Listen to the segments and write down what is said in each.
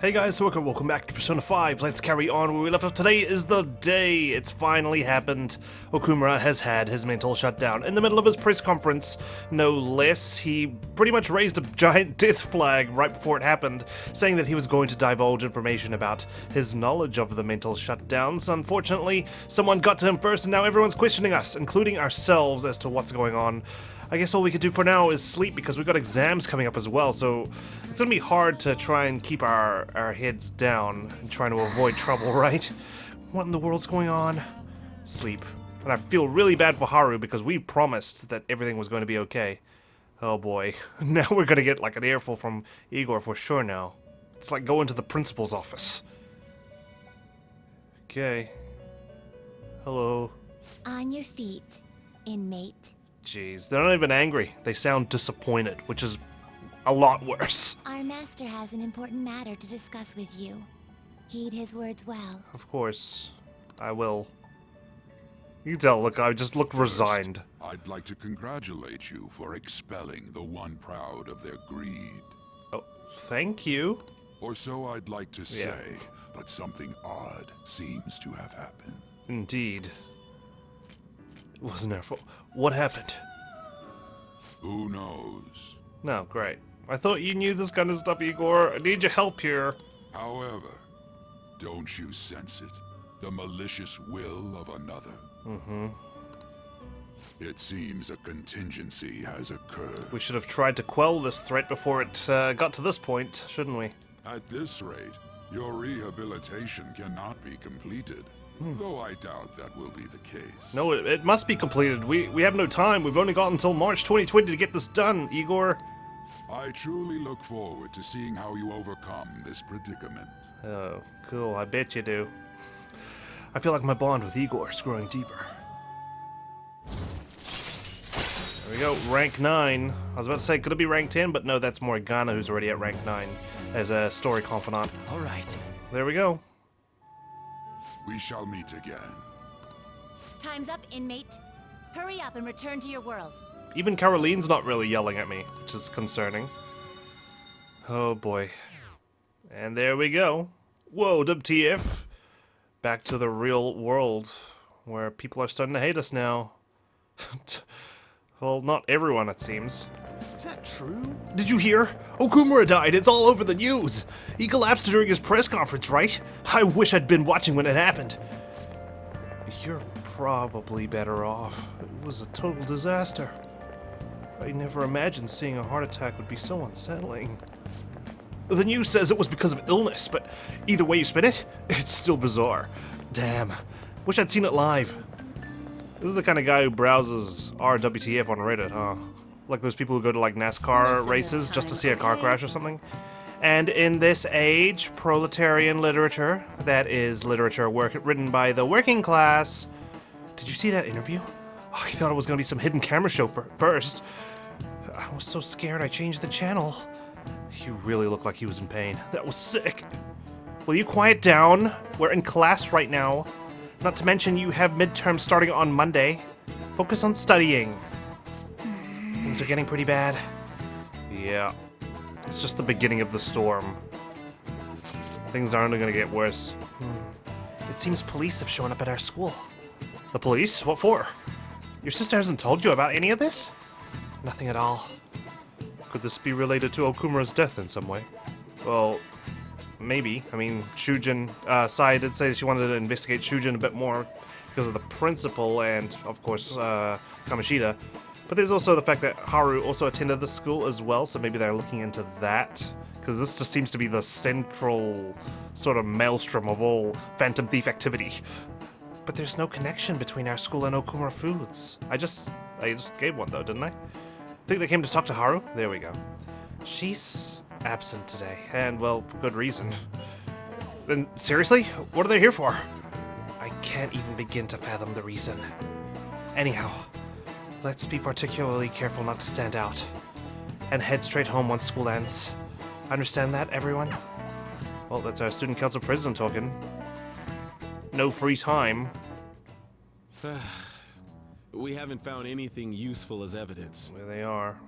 Hey guys, welcome back to Persona 5. Let's carry on where we left off. Today is the day. It's finally happened. Okumura has had his mental shutdown. In the middle of his press conference, no less, he pretty much raised a giant death flag right before it happened, saying that he was going to divulge information about his knowledge of the mental shutdowns. Unfortunately, someone got to him first and now everyone's questioning us, including ourselves, as to what's going on. I guess all we could do for now is sleep because we've got exams coming up as well, so it's gonna be hard to try and keep our heads down and trying to avoid trouble, right? What in the world's going on? Sleep. And I feel really bad for Haru because we promised that everything was going to be okay. Oh boy. Now we're gonna get like an earful from Igor for sure now. It's like going to the principal's office. Okay. Hello. On your feet, inmate. Jeez, they're not even angry. They sound disappointed, which is a lot worse. Our master has an important matter to discuss with you. Heed his words well. Of course, I will. You can tell, look, I just look resigned. I'd like to congratulate you for expelling the one proud of their greed. Oh, thank you. Or so I'd like to say, but something odd seems to have happened. Indeed. It wasn't their fault. What happened? Who knows? No, great. I thought you knew this kind of stuff, Igor. I need your help here. However, don't you sense it? The malicious will of another? Mm-hmm. It seems a contingency has occurred. We should have tried to quell this threat before it got to this point, shouldn't we? At this rate, your rehabilitation cannot be completed. Though I doubt that will be the case. No, it must be completed. We have no time. We've only got until March 2020 to get this done, Igor. I truly look forward to seeing how you overcome this predicament. Oh, cool. I bet you do. I feel like my bond with Igor is growing deeper. There we go, rank 9. I was about to say, could it be rank 10? But no, that's Morgana, who's already at rank 9 as a story confidant. Alright. There we go. We shall meet again. Time's up, inmate. Hurry up and return to your world. Even Caroline's not really yelling at me, which is concerning. Oh boy. And there we go. Whoa, WTF. Back to the real world, where people are starting to hate us now. Well, not everyone, it seems. Is that true? Did you hear? Okumura died. It's all over the news. He collapsed during his press conference, right? I wish I'd been watching when it happened. You're probably better off. It was a total disaster. I never imagined seeing a heart attack would be so unsettling. The news says it was because of illness, but either way you spin it, it's still bizarre. Damn. Wish I'd seen it live. This is the kind of guy who browses RWTF on Reddit, huh? Like those people who go to like NASCAR races just to see a car crash or something. And in this age, proletarian literature, that is literature written by the working class. Did you see that interview? Oh, I thought it was going to be some hidden camera show first. I was so scared I changed the channel. He really looked like he was in pain. That was sick. Will you quiet down? We're in class right now. Not to mention you have midterms starting on Monday. Focus on studying. Things are getting pretty bad. Yeah. It's just the beginning of the storm. Things are only gonna get worse. It seems police have shown up at our school. The police? What for? Your sister hasn't told you about any of this? Nothing at all. Could this be related to Okumura's death in some way? Well, maybe. I mean, Shujin, Sai did say she wanted to investigate Shujin a bit more because of the principal and, of course, Kamoshida. But there's also the fact that Haru also attended the school as well, so maybe they're looking into that. Because this just seems to be the central sort of maelstrom of all Phantom Thief activity. But there's no connection between our school and Okumura Foods. I just gave one though, didn't I? Think they came to talk to Haru? There we go. She's absent today, and well, for good reason. Then, seriously? What are they here for? I can't even begin to fathom the reason. Anyhow, let's be particularly careful not to stand out, and head straight home once school ends. Understand that, everyone? Well, that's our student council president talking. No free time. We haven't found anything useful as evidence. There they are.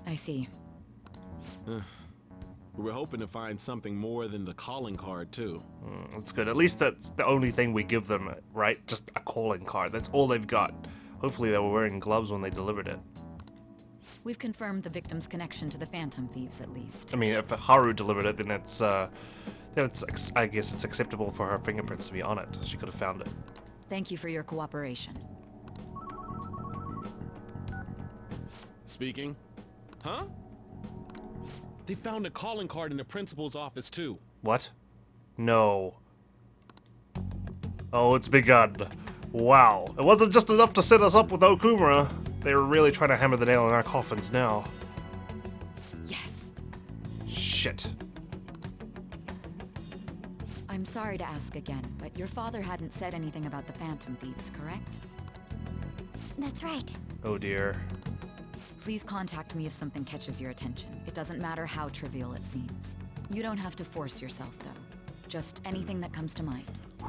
I see. We were hoping to find something more than the calling card, too. That's good. At least that's the only thing we give them, right? Just a calling card. That's all they've got. Hopefully they were wearing gloves when they delivered it. We've confirmed the victim's connection to the Phantom Thieves, at least. I mean, if Haru delivered it, then it's I guess it's acceptable for her fingerprints to be on it. She could have found it. Thank you for your cooperation. Speaking? Huh? They found a calling card in the principal's office, too. What? No. Oh, it's begun. Wow. It wasn't just enough to set us up with Okumura. They were really trying to hammer the nail in our coffins now. Yes. Shit. I'm sorry to ask again, but your father hadn't said anything about the Phantom Thieves, correct? That's right. Oh dear. Please contact me if something catches your attention. It doesn't matter how trivial it seems. You don't have to force yourself, though. Just anything that comes to mind.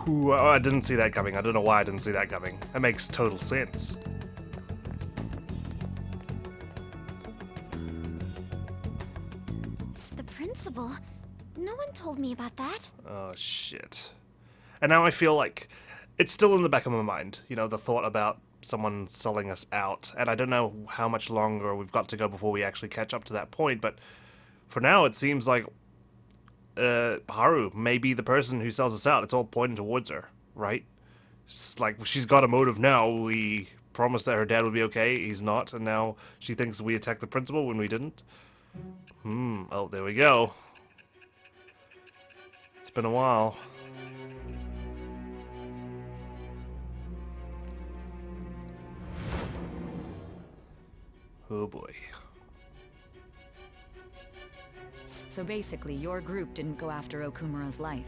Ooh, oh, I didn't see that coming. I don't know why I didn't see that coming. That makes total sense. The principal? No one told me about that. Oh, shit. And now I feel like it's still in the back of my mind, you know, the thought about someone selling us out. And I don't know how much longer we've got to go before we actually catch up to that point, but for now it seems like Haru may be the person who sells us out. It's all pointing towards her, right? It's like she's got a motive now. We promised that her dad would be okay. He's not, and now she thinks we attacked the principal when we didn't. Oh, there we go. It's been a while. Oh boy. So basically, your group didn't go after Okumura's life.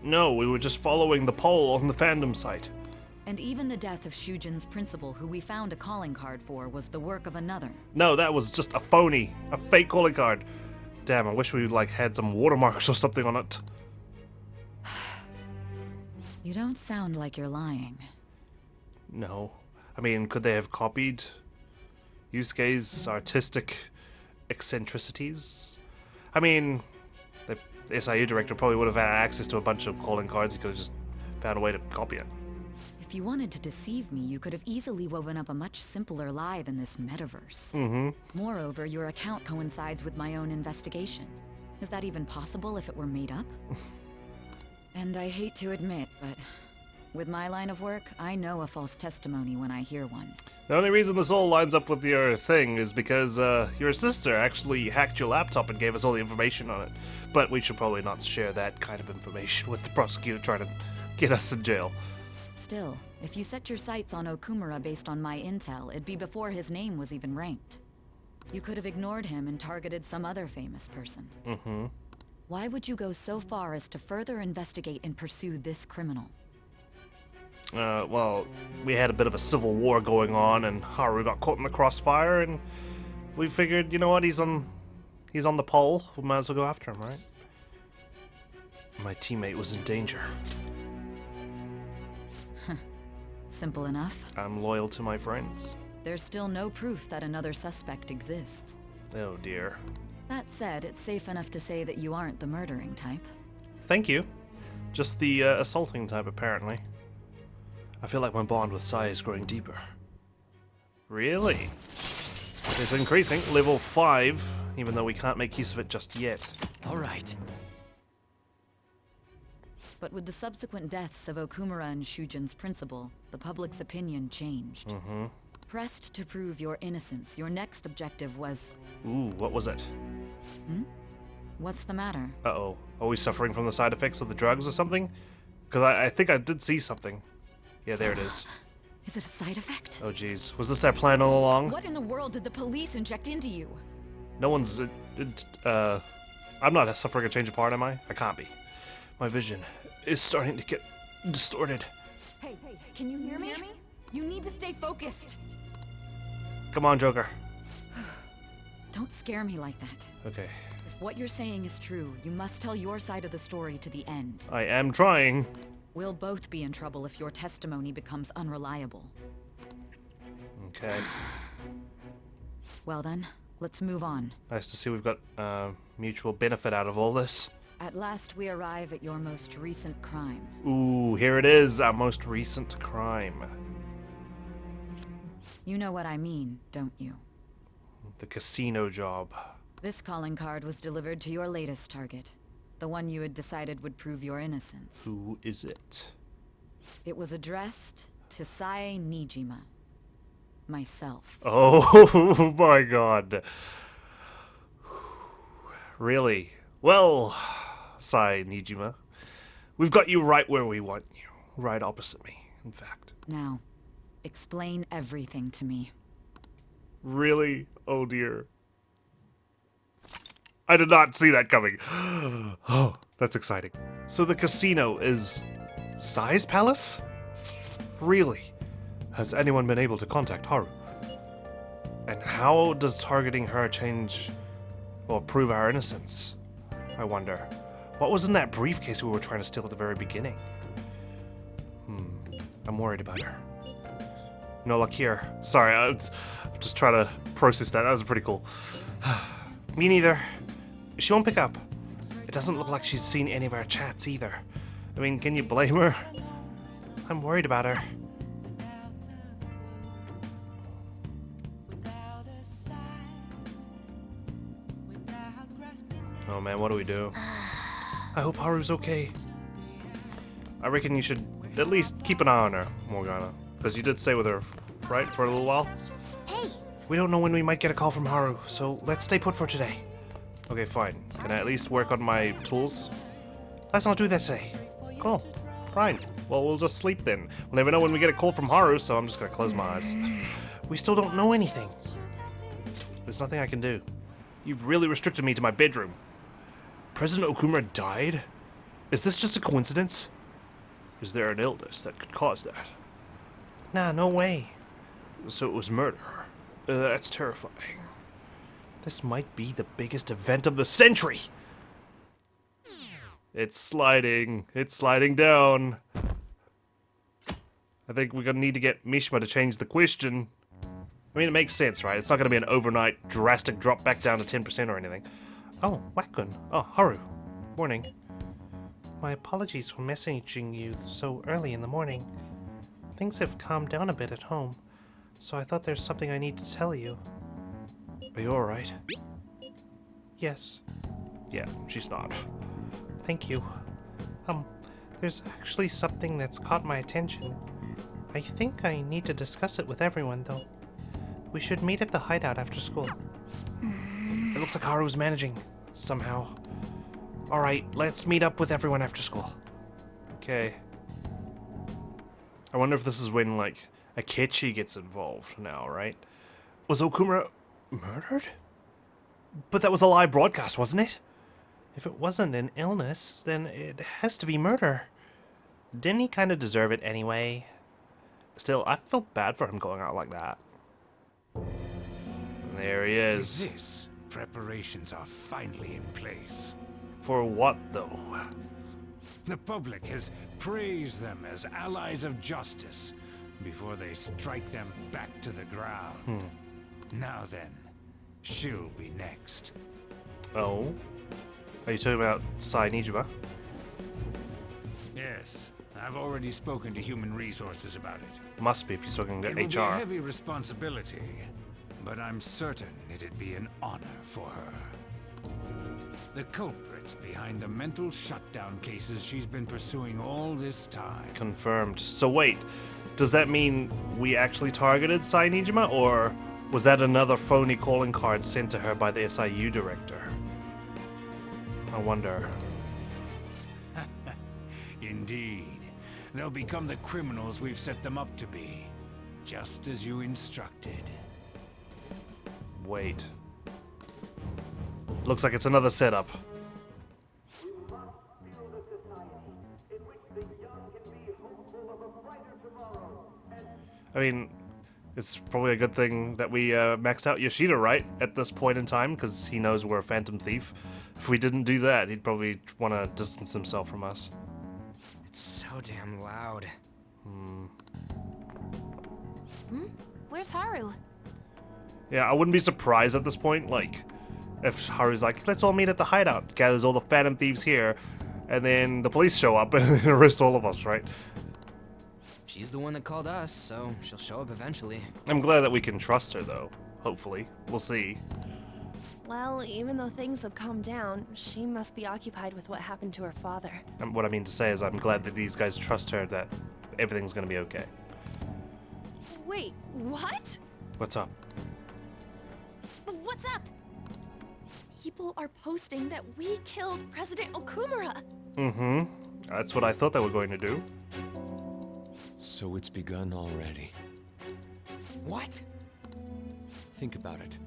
No, we were just following the poll on the fandom site. And even the death of Shujin's principal, who we found a calling card for, was the work of another. No, that was just a phony, a fake calling card. Damn, I wish we like had some watermarks or something on it. You don't sound like you're lying. No. I mean, could they have copied Yusuke's artistic eccentricities? I mean, the SIU director probably would have had access to a bunch of calling cards. He could have just found a way to copy it. If you wanted to deceive me, you could have easily woven up a much simpler lie than this metaverse. Moreover, your account coincides with my own investigation. Is that even possible if it were made up? And I hate to admit, but with my line of work, I know a false testimony when I hear one. The only reason this all lines up with your thing is because your sister actually hacked your laptop and gave us all the information on it. But we should probably not share that kind of information with the prosecutor trying to get us in jail. Still, if you set your sights on Okumura based on my intel, it'd be before his name was even ranked. You could have ignored him and targeted some other famous person. Why would you go so far as to further investigate and pursue this criminal? Well, we had a bit of a civil war going on, and Haru got caught in the crossfire, and we figured, you know what, he's on the pole. We might as well go after him, right? My teammate was in danger. Simple enough. I'm loyal to my friends. There's still no proof that another suspect exists. Oh dear. That said, it's safe enough to say that you aren't the murdering type. Thank you. Just the assaulting type, apparently. I feel like my bond with Sai is growing deeper. Really? It's increasing. Level 5, even though we can't make use of it just yet. All right. But with the subsequent deaths of Okumura and Shujin's principal, the public's opinion changed. Pressed to prove your innocence, your next objective was... Ooh, what was it? What's the matter? Uh-oh. Are we suffering from the side effects of the drugs or something? Because I think I did see something. Yeah, there it is. Is it a side effect? Oh, jeez. Was this their plan all along? What in the world did the police inject into you? No one's... I'm not suffering a change of heart, am I? I can't be. My vision is starting to get distorted. Hey, can you hear me? You need to stay focused. Come on, Joker. Don't scare me like that. Okay. If what you're saying is true, you must tell your side of the story to the end. I am trying. We'll both be in trouble if your testimony becomes unreliable. Okay. Well then, let's move on. Nice to see we've got mutual benefit out of all this. At last we arrive at your most recent crime. Ooh, here it is, our most recent crime. You know what I mean, don't you? The casino job. This calling card was delivered to your latest target. The one you had decided would prove your innocence. Who is it? It was addressed to Sae Nijima. Myself. Oh my god. Really? Well, Sae Nijima, we've got you right where we want you. Right opposite me, in fact. Now, explain everything to me. Really? Oh dear. I did not see that coming. Oh, that's exciting. So the casino is Sae's palace? Really? Has anyone been able to contact Haru? And how does targeting her change or prove our innocence? I wonder. What was in that briefcase we were trying to steal at the very beginning? I'm worried about her. No luck here. Sorry, I'm just trying to process that. That was pretty cool. Me neither. She won't pick up. It doesn't look like she's seen any of our chats either. I mean, can you blame her? I'm worried about her. Oh man, what do we do? I hope Haru's okay. I reckon you should at least keep an eye on her, Morgana. Because you did stay with her, right, for a little while? Hey, We don't know when we might get a call from Haru, so let's stay put for today. Okay, fine. Can I at least work on my tools? Let's not do that today. Cool. Fine. Well, we'll just sleep then. We'll never know when we get a call from Haru, so I'm just gonna close my eyes. We still don't know anything. There's nothing I can do. You've really restricted me to my bedroom. President Okumura died? Is this just a coincidence? Is there an illness that could cause that? Nah, no way. So it was murder. That's terrifying. This might be the biggest event of the century! It's sliding. It's sliding down. I think we're gonna need to get Mishima to change the question. I mean, it makes sense, right? It's not gonna be an overnight drastic drop back down to 10% or anything. Oh, Wakun. Oh, Haru. Morning. My apologies for messaging you so early in the morning. Things have calmed down a bit at home, so I thought there's something I need to tell you. Are you alright? Yes. Yeah, she's not. Thank you. There's actually something that's caught my attention. I think I need to discuss it with everyone, though. We should meet at the hideout after school. It looks like Haru's managing, somehow. Alright, let's meet up with everyone after school. Okay. I wonder if this is when, like, Akechi gets involved now, right? Was Okumura murdered? But that was a live broadcast, wasn't it? If it wasn't an illness, then it has to be murder. Didn't he kind of deserve it anyway? Still, I feel bad for him going out like that. There he is. With this, preparations are finally in place. For what, though? The public has praised them as allies of justice before they strike them back to the ground. Now then, she'll be next. Oh? Are you talking about Sae Nijima? Yes, I've already spoken to Human Resources about it. Must be if he's talking to It will be a HR. heavy responsibility, but I'm certain it'd be an honor for her. The culprits behind the mental shutdown cases she's been pursuing all this time. Confirmed. So wait, does that mean we actually targeted Sae Nijima, or was that another phony calling card sent to her by the SIU director? I wonder. Indeed. They'll become the criminals we've set them up to be, just as you instructed. Wait. Looks like it's another setup. I mean, it's probably a good thing that we maxed out Yoshida, right? At this point in time, because he knows we're a Phantom Thief. If we didn't do that, he'd probably want to distance himself from us. It's so damn loud. Where's Haru? Yeah, I wouldn't be surprised at this point, like, If Haru's like, let's all meet at the hideout, gathers all the Phantom Thieves here, and then the police show up and arrest all of us, right? She's the one that called us, so she'll show up eventually. I'm glad that we can trust her, though. Hopefully. We'll see. Well, even though things have calmed down, she must be occupied with what happened to her father. And what I mean to say is I'm glad that these guys trust her that everything's gonna be okay. Wait, what? What's up? What's up? People are posting that we killed President Okumura. Mm-hmm. That's what I thought they were going to do. So it's begun already. What? Think about it.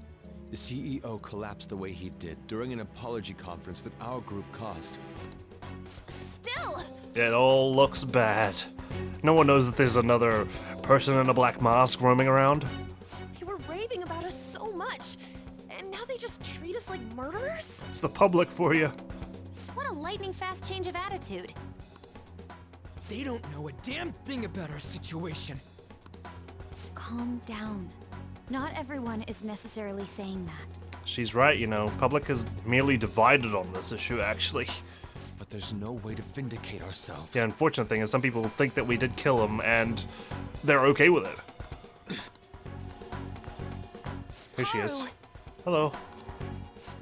The CEO collapsed the way he did during an apology conference that our group caused. Still! It all looks bad. No one knows that there's another person in a black mask roaming around. They were raving about us so much, and now they just treat us like murderers? It's the public for you. What a lightning-fast change of attitude. They don't know a damn thing about our situation. Calm down. Not everyone is necessarily saying that. She's right, you know. Public is merely divided on this issue, actually. But there's no way to vindicate ourselves. The unfortunate thing is some people think that we did kill him, and they're okay with it. Here she is. Haru. Hello.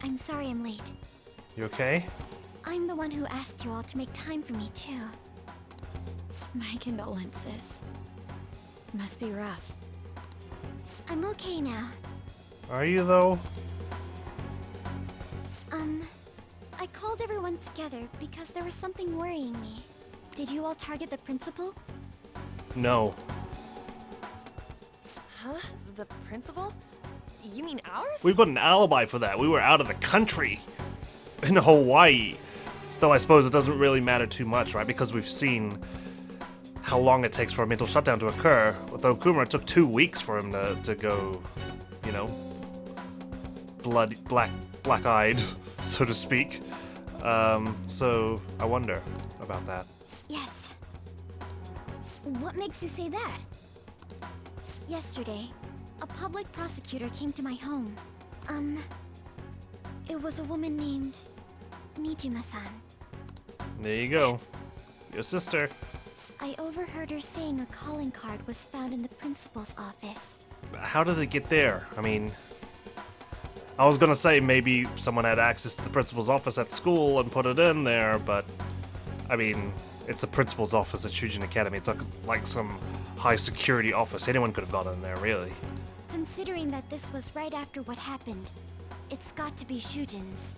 I'm sorry I'm late. You okay? I'm the one who asked you all to make time for me, too. My condolences. Must be rough. I'm okay now. Are you, though? I called everyone together because there was something worrying me. Did you all target the principal? No. Huh? The principal? You mean ours? We've got an alibi for that. We were out of the country. In Hawaii. Though I suppose it doesn't really matter too much, right? Because we've seen how long it takes for a mental shutdown to occur. With Okumura, it took 2 weeks for him to go, you know, black-eyed, so to speak. So I wonder about that. Yes. What makes you say that? Yesterday, a public prosecutor came to my home. It was a woman named Mishima-san. There you go. Your sister. I overheard her saying a calling card was found in the principal's office. How did it get there? I mean, I was gonna say maybe someone had access to the principal's office at school and put it in there, but I mean, it's the principal's office at Shujin Academy. It's like some high security office. Anyone could have got in there, really. Considering that this was right after what happened, it's got to be Shujin's.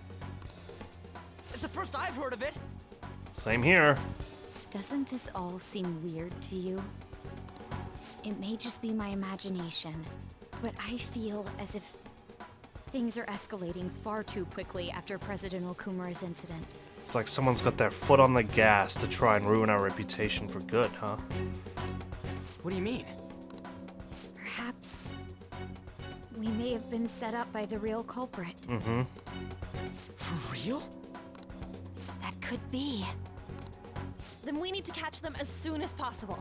It's the first I've heard of it. Same here. Doesn't this all seem weird to you? It may just be my imagination, but I feel as if things are escalating far too quickly after President Okumura's incident. It's like someone's got their foot on the gas to try and ruin our reputation for good, huh? What do you mean? Perhaps we may have been set up by the real culprit. Mm-hmm. For real? That could be. Then we need to catch them as soon as possible.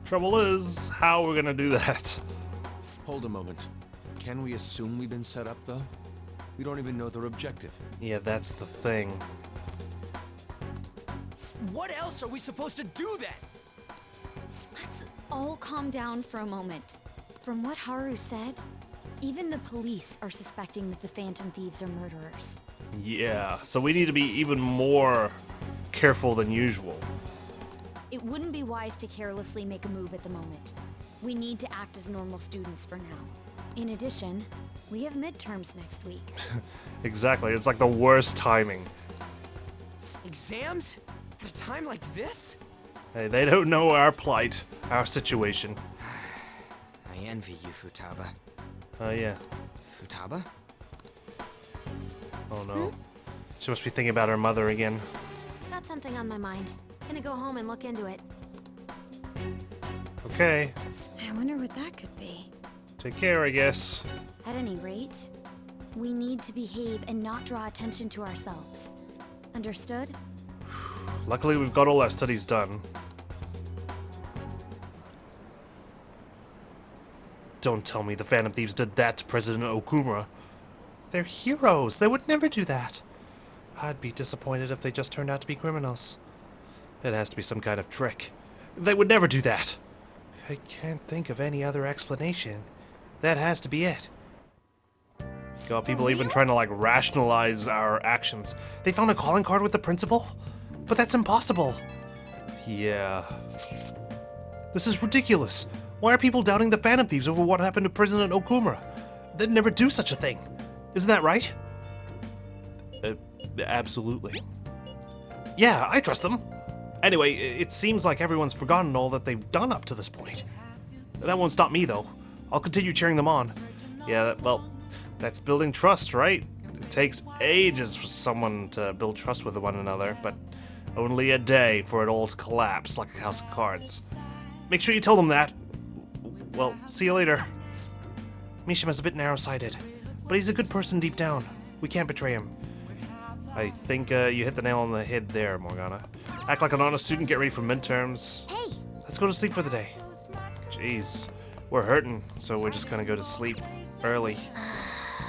Trouble is, how we're gonna do that? Hold a moment. Can we assume we've been set up, though? We don't even know their objective. Yeah, that's the thing. What else are we supposed to do then? Let's all calm down for a moment. From what Haru said, even the police are suspecting that the Phantom Thieves are murderers. Yeah, so we need to be even more careful than usual. It wouldn't be wise to carelessly make a move at the moment. We need to act as normal students for now. In addition, we have midterms next week. Exactly, it's like the worst timing. Exams? At a time like this? Hey, they don't know our plight, our situation. I envy you, Futaba. Oh, yeah. Futaba? Oh, no. She must be thinking about her mother again. Got something on my mind. Gonna go home and look into it. Okay, I wonder what that could be. take care, I guess. At any rate, we need to behave and not draw attention to ourselves. Understood? Luckily, we've got all our studies done. Don't tell me the Phantom Thieves did that to President Okumura. They're heroes. They would never do that. I'd be disappointed if they just turned out to be criminals. It has to be some kind of trick. They would never do that. I can't think of any other explanation. That has to be it. God, people even trying to, like, rationalize our actions. They found a calling card with the principal? But that's impossible. Yeah. This is ridiculous. Why are people doubting the Phantom Thieves over what happened to President Okumura? They'd never do such a thing. Isn't that right? Absolutely. Yeah, I trust them. Anyway, it seems like everyone's forgotten all that they've done up to this point. That won't stop me, though. I'll continue cheering them on. Yeah, well, that's building trust, right? It takes ages for someone to build trust with one another, but only a day for it all to collapse like a house of cards. Make sure you tell them that. Well, see you later. Mishima's a bit narrow-sighted, but he's a good person deep down. We can't betray him. I think you hit the nail on the head there, Morgana. Act like an honest student, get ready for midterms. Hey! Let's go to sleep for the day. Jeez, we're hurting, so we're just gonna go to sleep early.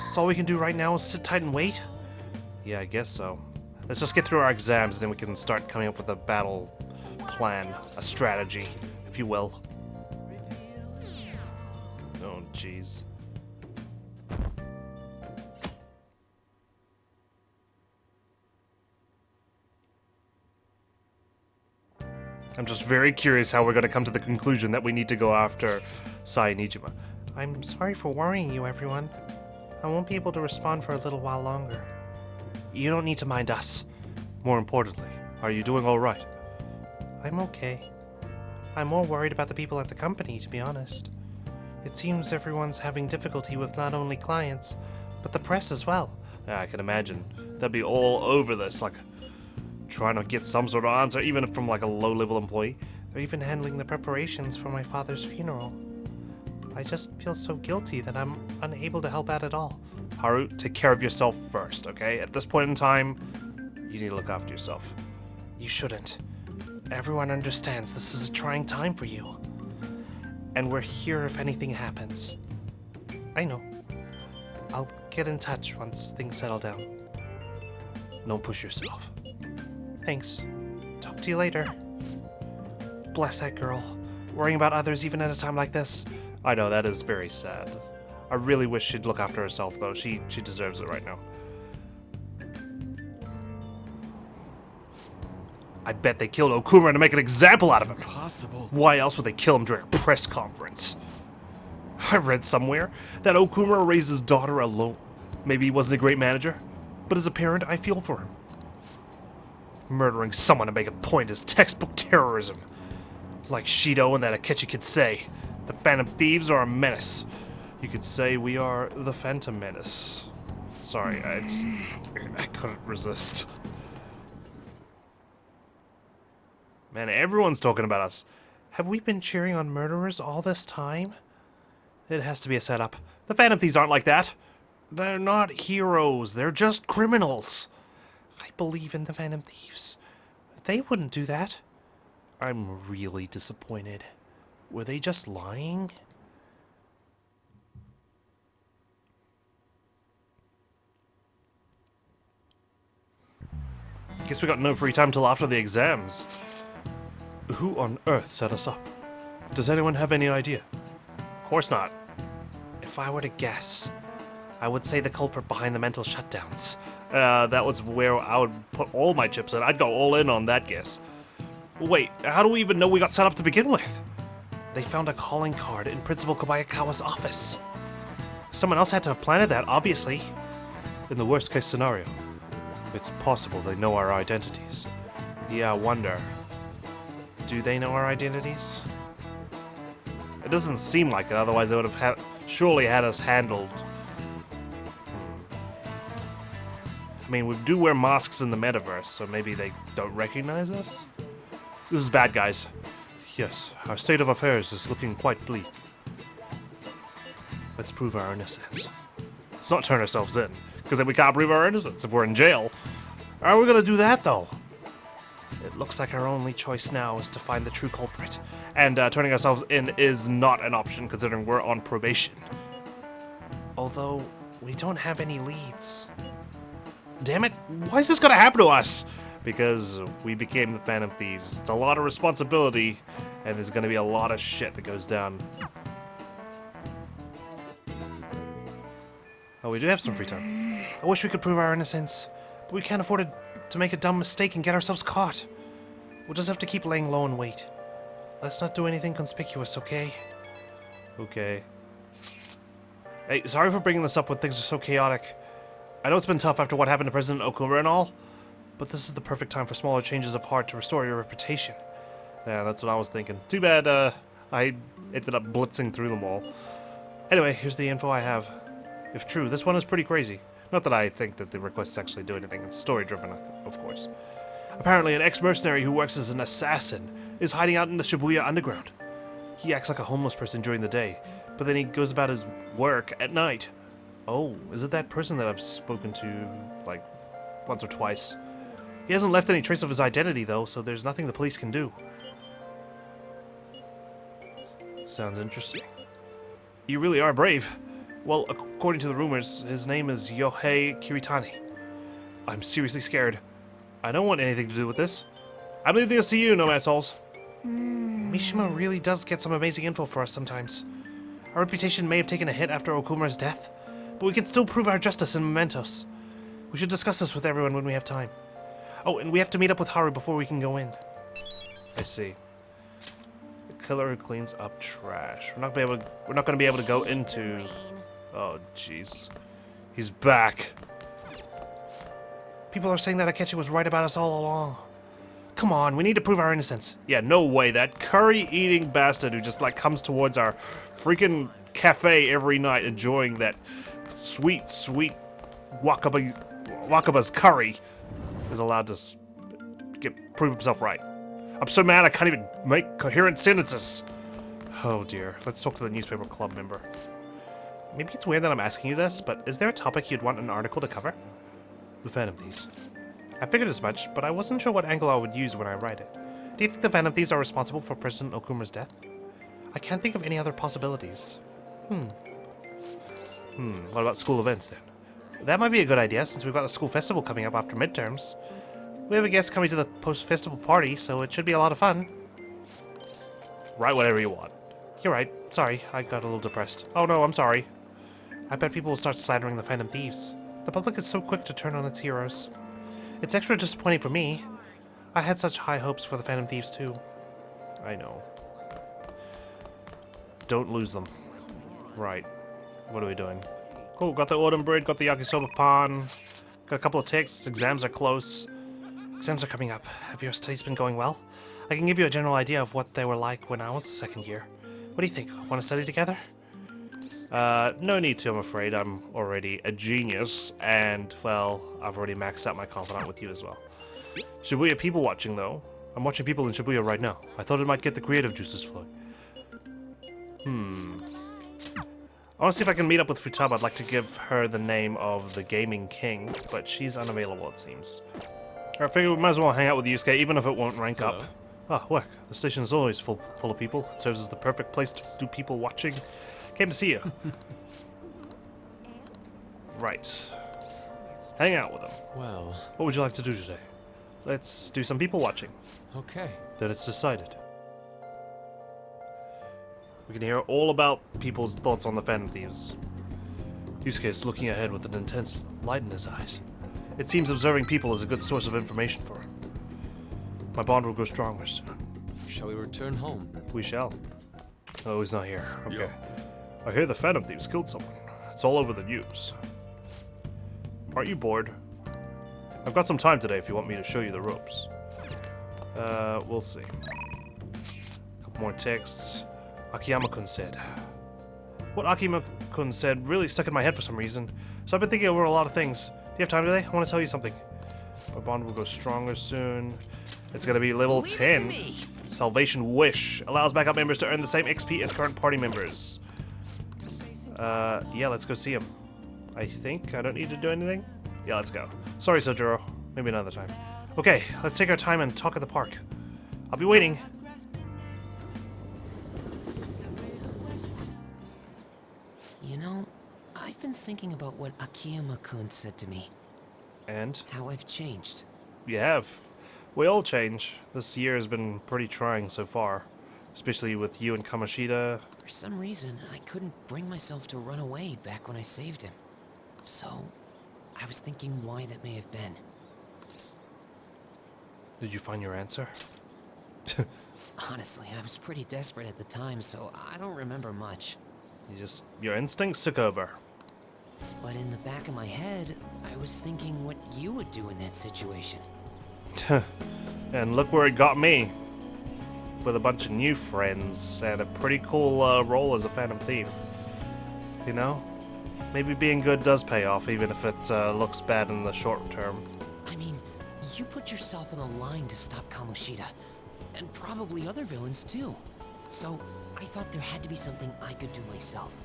So all we can do right now is sit tight and wait? Yeah, I guess so. Let's just get through our exams, and then we can start coming up with a battle plan, a strategy, if you will. Oh, jeez. I'm just very curious how we're going to come to the conclusion that we need to go after Sai Nijima. I'm sorry for worrying you, everyone. I won't be able to respond for a little while longer. You don't need to mind us. More importantly, are you doing all right? I'm okay. I'm more worried about the people at the company, to be honest. It seems everyone's having difficulty with not only clients, but the press as well. Yeah, I can imagine. They'd be all over this, like, trying to get some sort of answer, even from, like, a low-level employee. They're even handling the preparations for my father's funeral. I just feel so guilty that I'm unable to help out at all. Haru, take care of yourself first, okay? At this point in time, you need to look after yourself. You shouldn't. Everyone understands this is a trying time for you. And we're here if anything happens. I know. I'll get in touch once things settle down. Don't push yourself. Thanks. Talk to you later. Bless that girl. Worrying about others even at a time like this. I know, that is very sad. I really wish she'd look after herself, though. She deserves it right now. I bet they killed Okumura to make an example out of him. Impossible. Why else would they kill him during a press conference? I read somewhere that Okumura raised his daughter alone. Maybe he wasn't a great manager, but as a parent, I feel for him. Murdering someone to make a point is textbook terrorism. Like Shido and that Akechi could say, the Phantom Thieves are a menace. You could say we are the Phantom Menace. Sorry, I couldn't resist. Man, everyone's talking about us. Have we been cheering on murderers all this time? It has to be a setup. The Phantom Thieves aren't like that. They're not heroes. They're just criminals. I believe in the Phantom Thieves. They wouldn't do that. I'm really disappointed. Were they just lying? Guess we got no free time till after the exams. Who on earth set us up? Does anyone have any idea? Of course not. If I were to guess, I would say the culprit behind the mental shutdowns. That was where I would put all my chips in. I'd go all in on that guess. Wait, how do we even know we got set up to begin with? They found a calling card in Principal Kobayakawa's office. Someone else had to have planted that, obviously. In the worst case scenario, it's possible they know our identities. Yeah, I wonder. Do they know our identities? It doesn't seem like it, otherwise they would have surely had us handled. I mean, we do wear masks in the metaverse, so maybe they don't recognize us? This is bad, guys. Yes, our state of affairs is looking quite bleak. Let's prove our innocence. Let's not turn ourselves in, because then we can't prove our innocence if we're in jail. How are we gonna do that, though? It looks like our only choice now is to find the true culprit. And turning ourselves in is not an option, considering we're on probation. Although, we don't have any leads. Damn it, why is this gonna happen to us? Because we became the Phantom Thieves. It's a lot of responsibility, and there's gonna be a lot of shit that goes down. Oh, we do have some free time. I wish we could prove our innocence, but we can't afford to make a dumb mistake and get ourselves caught. We'll just have to keep laying low and wait. Let's not do anything conspicuous, okay? Okay. Hey, sorry for bringing this up when things are so chaotic. I know it's been tough after what happened to President Okumura and all, but this is the perfect time for smaller changes of heart to restore your reputation. Yeah, that's what I was thinking. Too bad, I ended up blitzing through them all. Anyway, here's the info I have. If true, this one is pretty crazy. Not that I think that the requests actually do anything. It's story-driven, of course. Apparently, an ex-mercenary who works as an assassin is hiding out in the Shibuya underground. He acts like a homeless person during the day, but then he goes about his work at night. Oh, is it that person that I've spoken to, like, once or twice? He hasn't left any trace of his identity, though, so there's nothing the police can do. Sounds interesting. You really are brave. Well, according to the rumors, his name is Yohei Kiritani. I'm seriously scared. I don't want anything to do with this. I'm leaving this to you, no assholes. Mishima really does get some amazing info for us sometimes. Our reputation may have taken a hit after Okumura's death, but we can still prove our justice in Mementos. We should discuss this with everyone when we have time. Oh, and we have to meet up with Haru before we can go in. I see. The killer who cleans up trash. We're not going to be able to go into... Oh, jeez. He's back. People are saying that Akechi was right about us all along. Come on, we need to prove our innocence. Yeah, no way. That curry-eating bastard who just, like, comes towards our freaking cafe every night enjoying that sweet, sweet Wakaba's curry is allowed to prove himself right. I'm so mad I can't even make coherent sentences. Oh, dear. Let's talk to the newspaper club member. Maybe it's weird that I'm asking you this, but is there a topic you'd want an article to cover? The Phantom Thieves. I figured as much, but I wasn't sure what angle I would use when I write it. Do you think the Phantom Thieves are responsible for President Okumura's death? I can't think of any other possibilities. What about school events then? That might be a good idea, since we've got the school festival coming up after midterms. We have a guest coming to the post-festival party, so it should be a lot of fun. Write whatever you want. You're right. Sorry, I got a little depressed. Oh no, I'm sorry. I bet people will start slandering the Phantom Thieves. The public is so quick to turn on its heroes. It's extra disappointing for me. I had such high hopes for the Phantom Thieves too. I know. Don't lose them. Right. What are we doing? Cool, got the autumn bread, got the yakisoba pan. Got a couple of texts, exams are close. Exams are coming up. Have your studies been going well? I can give you a general idea of what they were like when I was a second year. What do you think? Want to study together? No need to, I'm afraid. I'm already a genius, and, well, I've already maxed out my confidant with you as well. Shibuya people watching, though. I'm watching people in Shibuya right now. I thought it might get the creative juices flowing. I want to see if I can meet up with Futaba. I'd like to give her the name of the Gaming King, but she's unavailable, it seems. I figure we might as well hang out with Yusuke, even if it won't rank up. Ah, work. The station is always full of people. It serves as the perfect place to do people watching. Came to see you. Right. Hang out with them. Well... What would you like to do today? Let's do some people watching. Okay. Then it's decided. We can hear all about people's thoughts on the Phantom Thieves. Yusuke is looking ahead with an intense light in his eyes. It seems observing people is a good source of information for him. My bond will grow stronger soon. Shall we return home? We shall. Oh, he's not here. Okay. I hear the Phantom Thieves killed someone. It's all over the news. Aren't you bored? I've got some time today if you want me to show you the ropes. We'll see. A couple more texts. Akiyama-kun said. What Akiyama-kun said really stuck in my head for some reason, so I've been thinking over a lot of things. Do you have time today? I want to tell you something. My bond will go stronger soon. It's gonna be level 10. Salvation Wish allows backup members to earn the same XP as current party members. Yeah, let's go see him. I think I don't need to do anything. Yeah, let's go. Sorry, Sojuro. Maybe another time. Okay, let's take our time and talk at the park. I'll be waiting. You know, I've been thinking about what Akiyama-kun said to me. And? How I've changed. You have. We all change. This year has been pretty trying so far. Especially with you and Kamoshida. For some reason, I couldn't bring myself to run away back when I saved him. So, I was thinking why that may have been. Did you find your answer? Honestly, I was pretty desperate at the time, so I don't remember much. Your instincts took over. But in the back of my head, I was thinking what you would do in that situation. And look where it got me. With a bunch of new friends and a pretty cool role as a Phantom Thief. You know? Maybe being good does pay off, even if it looks bad in the short term. I mean, you put yourself on the line to stop Kamoshida. And probably other villains too. So, I thought there had to be something I could do myself.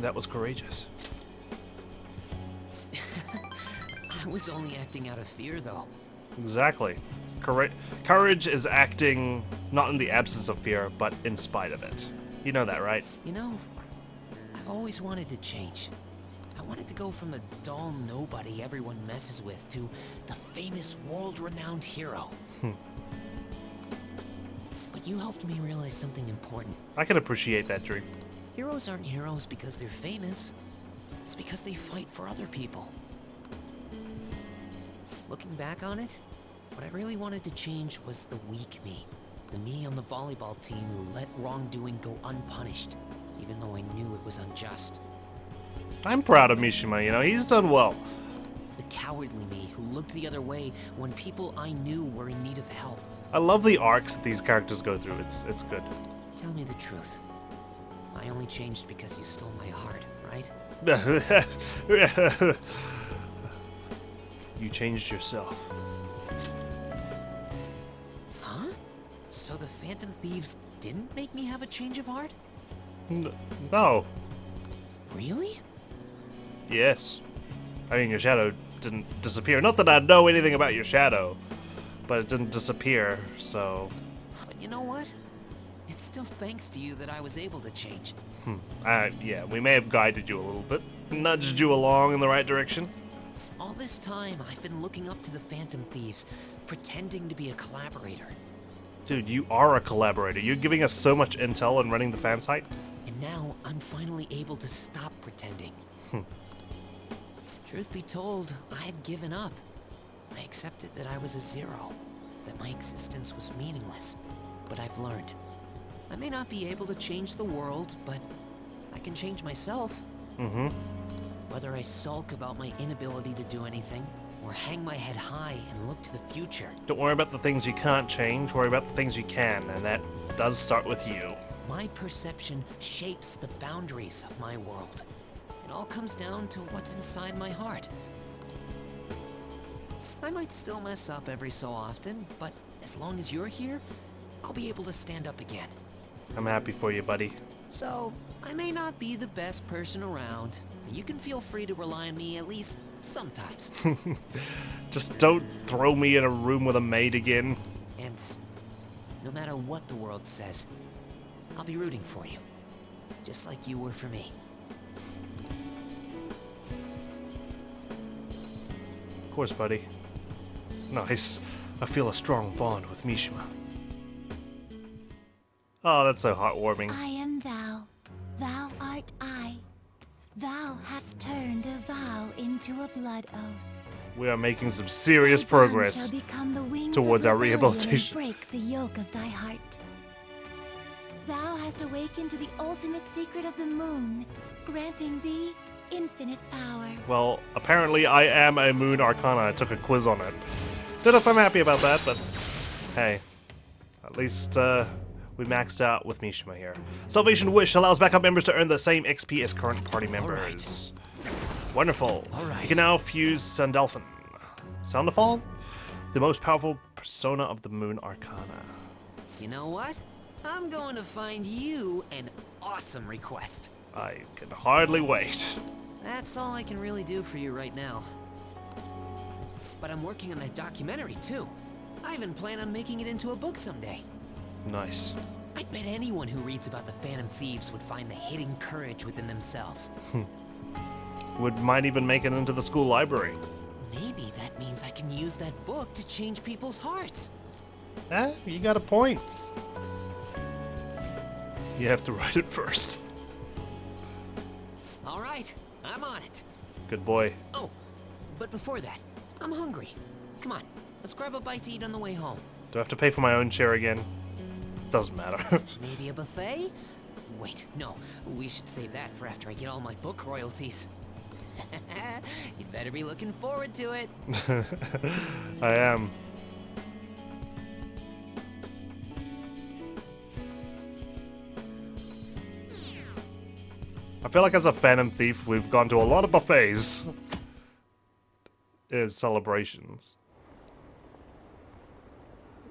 That was courageous. I was only acting out of fear, though. Exactly. Courage is acting not in the absence of fear, but in spite of it. You know that, right? You know, I've always wanted to change. I wanted to go from the dull nobody everyone messes with to the famous world-renowned hero. But you helped me realize something important. I can appreciate that dream. Heroes aren't heroes because they're famous. It's because they fight for other people. Looking back on it, what I really wanted to change was the weak me. The me on the volleyball team who let wrongdoing go unpunished, even though I knew it was unjust. I'm proud of Mishima, you know, he's done well. The cowardly me who looked the other way when people I knew were in need of help. I love the arcs that these characters go through. It's good. Tell me the truth. I only changed because you stole my heart, right? You changed yourself. Huh? So the Phantom Thieves didn't make me have a change of heart? No. Really? Yes. I mean, your shadow didn't disappear. Not that I know anything about your shadow, but it didn't disappear, so... But you know what? It's still thanks to you that I was able to change. Yeah, we may have guided you a little bit. Nudged you along in the right direction. All this time, I've been looking up to the Phantom Thieves, pretending to be a collaborator. Dude, you are a collaborator. You're giving us so much intel and running the fan site. And now, I'm finally able to stop pretending. Truth be told, I had given up. I accepted that I was a zero, that my existence was meaningless. But I've learned. I may not be able to change the world, but I can change myself. Whether I sulk about my inability to do anything, or hang my head high and look to the future. Don't worry about the things you can't change, worry about the things you can, and that does start with you. My perception shapes the boundaries of my world. It all comes down to what's inside my heart. I might still mess up every so often, but as long as you're here, I'll be able to stand up again. I'm happy for you, buddy. So, I may not be the best person around. You can feel free to rely on me at least sometimes. Just don't throw me in a room with a maid again. And no matter what the world says, I'll be rooting for you. Just like you were for me. Of course, buddy. Nice. I feel a strong bond with Mishima. Oh, that's so heartwarming. I am thou, thou art I. Thou hast turned a vow into a blood oath. We are making some serious Thy bond progress shall become the wings towards of our rebellion rehabilitation. And break the yoke of thy heart. Thou hast awakened to the ultimate secret of the moon, granting thee infinite power. Well, apparently I am a Moon Arcana. I took a quiz on it. Don't know if I'm happy about that, but hey, at least we maxed out with Mishima here. Salvation Wish allows backup members to earn the same XP as current party members. Wonderful. You can now fuse Sandalphon. Soundafall? The most powerful persona of the Moon Arcana. You know what? I'm going to find you an awesome request. I can hardly wait. That's all I can really do for you right now. But I'm working on that documentary too. I even plan on making it into a book someday. Nice. I'd bet anyone who reads about the Phantom Thieves would find the hidden courage within themselves. Might even make it into the school library. Maybe that means I can use that book to change people's hearts. You got a point. You have to write it first. All right, I'm on it. Good boy. Oh, but before that, I'm hungry. Come on, let's grab a bite to eat on the way home. Do I have to pay for my own share again? Doesn't matter. Maybe a buffet? Wait, no, we should save that for after I get all my book royalties. You better be looking forward to it. I am. I feel like as a Phantom Thief, we've gone to a lot of buffets. Is celebrations.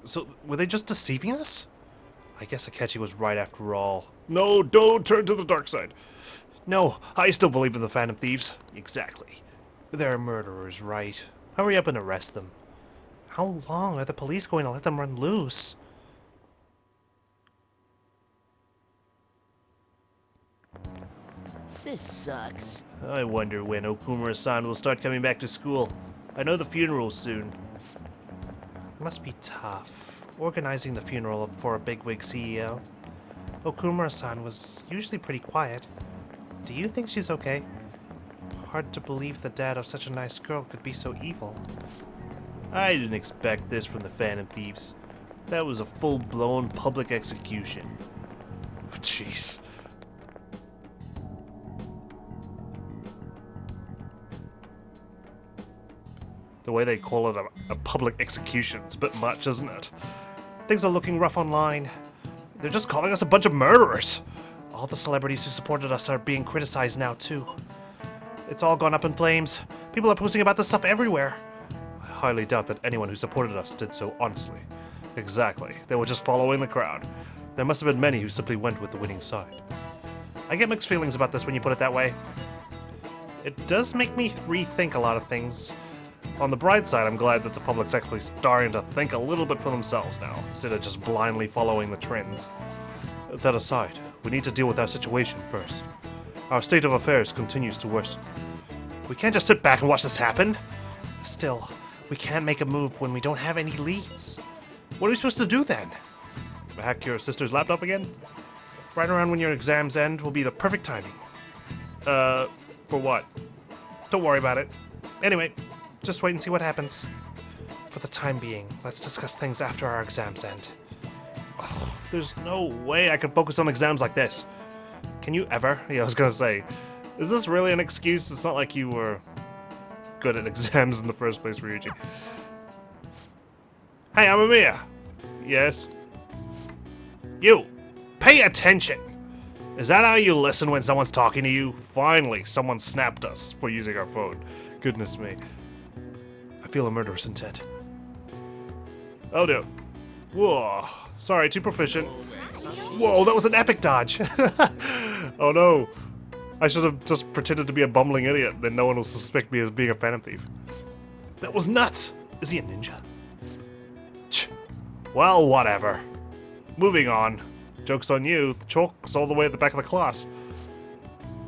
So, were they just deceiving us? I guess Akechi was right after all. No, don't turn to the dark side. No, I still believe in the Phantom Thieves. Exactly. They're murderers, right? Hurry up and arrest them. How long are the police going to let them run loose? This sucks. I wonder when Okumura-san will start coming back to school. I know the funeral's soon. It must be tough, organizing the funeral for a bigwig CEO. Okumura-san was usually pretty quiet. Do you think she's okay? Hard to believe the dad of such a nice girl could be so evil. I didn't expect this from the Phantom Thieves. That was a full-blown public execution. Jeez. The way they call it a public execution's a bit much, isn't it? Things are looking rough online. They're just calling us a bunch of murderers. All the celebrities who supported us are being criticized now, too. It's all gone up in flames. People are posting about this stuff everywhere. I highly doubt that anyone who supported us did so honestly. Exactly. They were just following the crowd. There must have been many who simply went with the winning side. I get mixed feelings about this when you put it that way. It does make me rethink a lot of things. On the bright side, I'm glad that the public's actually starting to think a little bit for themselves now, instead of just blindly following the trends. That aside, we need to deal with our situation first. Our state of affairs continues to worsen. We can't just sit back and watch this happen. Still, we can't make a move when we don't have any leads. What are we supposed to do then? Hack your sister's laptop again? Right around when your exams end will be the perfect timing. For what? Don't worry about it. Anyway, just wait and see what happens. For the time being, let's discuss things after our exams end. Oh, there's no way I can focus on exams like this. Can you ever? Yeah, I was gonna say, is this really an excuse? It's not like you were good at exams in the first place, Ryuji. Hey, Amamiya! Yes? You! Pay attention! Is that how you listen when someone's talking to you? Finally, someone snapped us for using our phone. Goodness me. I feel a murderous intent. Oh no. Whoa. Sorry, too proficient. Whoa, that was an epic dodge. Oh no. I should have just pretended to be a bumbling idiot, then no one will suspect me as being a Phantom Thief. That was nuts. Is he a ninja? Well, whatever. Moving on. Joke's on you. The chalk's all the way at the back of the class.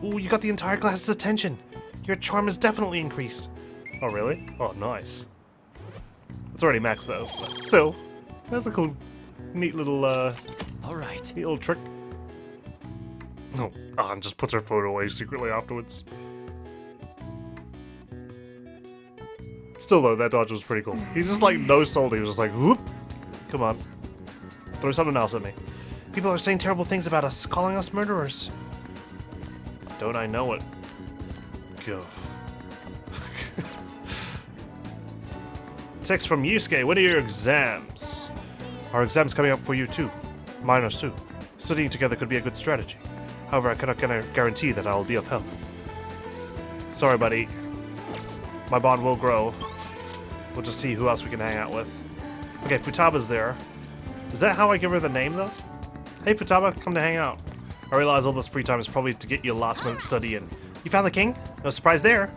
Ooh, you got the entire class's attention. Your charm is definitely increased. Oh, really? Oh, nice. It's already maxed though, but still. That's a cool, neat little, Alright. neat little trick. Oh, Ann just puts her phone away secretly afterwards. Still though, that dodge was pretty cool. He just like no-sold, he was just like, whoop! Come on. Throw something else at me. People are saying terrible things about us, calling us murderers. Don't I know it? Go. Text from Yusuke, when are your exams? Our exams coming up for you too. Mine are soon. Studying together could be a good strategy. However, I cannot guarantee that I will be of help. Sorry, buddy. My bond will grow. We'll just see who else we can hang out with. Okay, Futaba's there. Is that how I give her the name, though? Hey, Futaba, come to hang out. I realize all this free time is probably to get you last-minute study in. You found the king? No surprise there.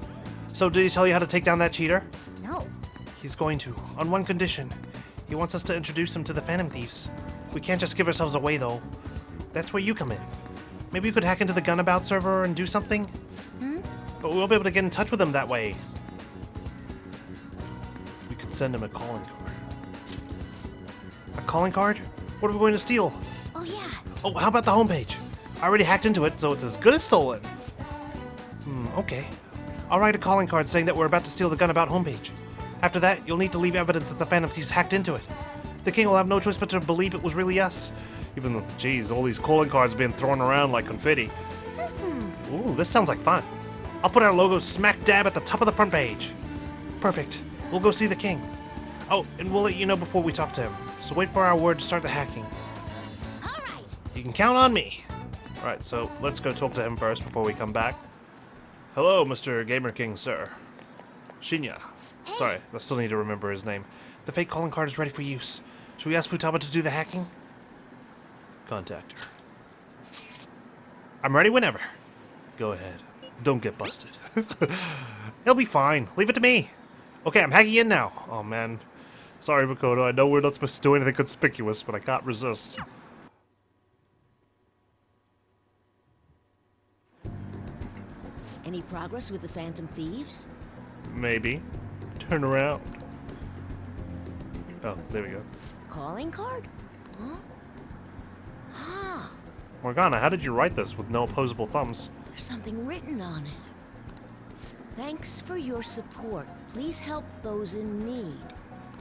So, did he tell you how to take down that cheater? No. He's going to, on one condition. He wants us to introduce him to the Phantom Thieves. We can't just give ourselves away, though. That's where you come in. Maybe you could hack into the Gunabout server and do something? But we won't be able to get in touch with him that way. We could send him a calling card. A calling card? What are we going to steal? Oh yeah. Oh, how about the homepage? I already hacked into it, so it's as good as stolen. Okay. I'll write a calling card saying that we're about to steal the Gunabout homepage. After that, you'll need to leave evidence that the Phantom Thieves hacked into it. The king will have no choice but to believe it was really us. Even though, geez, all these calling cards being thrown around like confetti. Ooh, this sounds like fun. I'll put our logo smack dab at the top of the front page. Perfect. We'll go see the king. Oh, and we'll let you know before we talk to him. So wait for our word to start the hacking. All right. You can count on me. Alright, so let's go talk to him first before we come back. Hello, Mr. Gamer King, sir. Shinya. Sorry, I still need to remember his name. The fake calling card is ready for use. Should we ask Futaba to do the hacking? Contact her. I'm ready whenever. Go ahead. Don't get busted. He'll be fine. Leave it to me. Okay, I'm hacking in now. Oh, man. Sorry, Makoto. I know we're not supposed to do anything conspicuous, but I can't resist. Any progress with the Phantom Thieves? Maybe. Turn around. Oh, there we go. Calling card? Huh? Ah, Morgana, how did you write this with no opposable thumbs? there's something written on it. Thanks for your support. Please help those in need.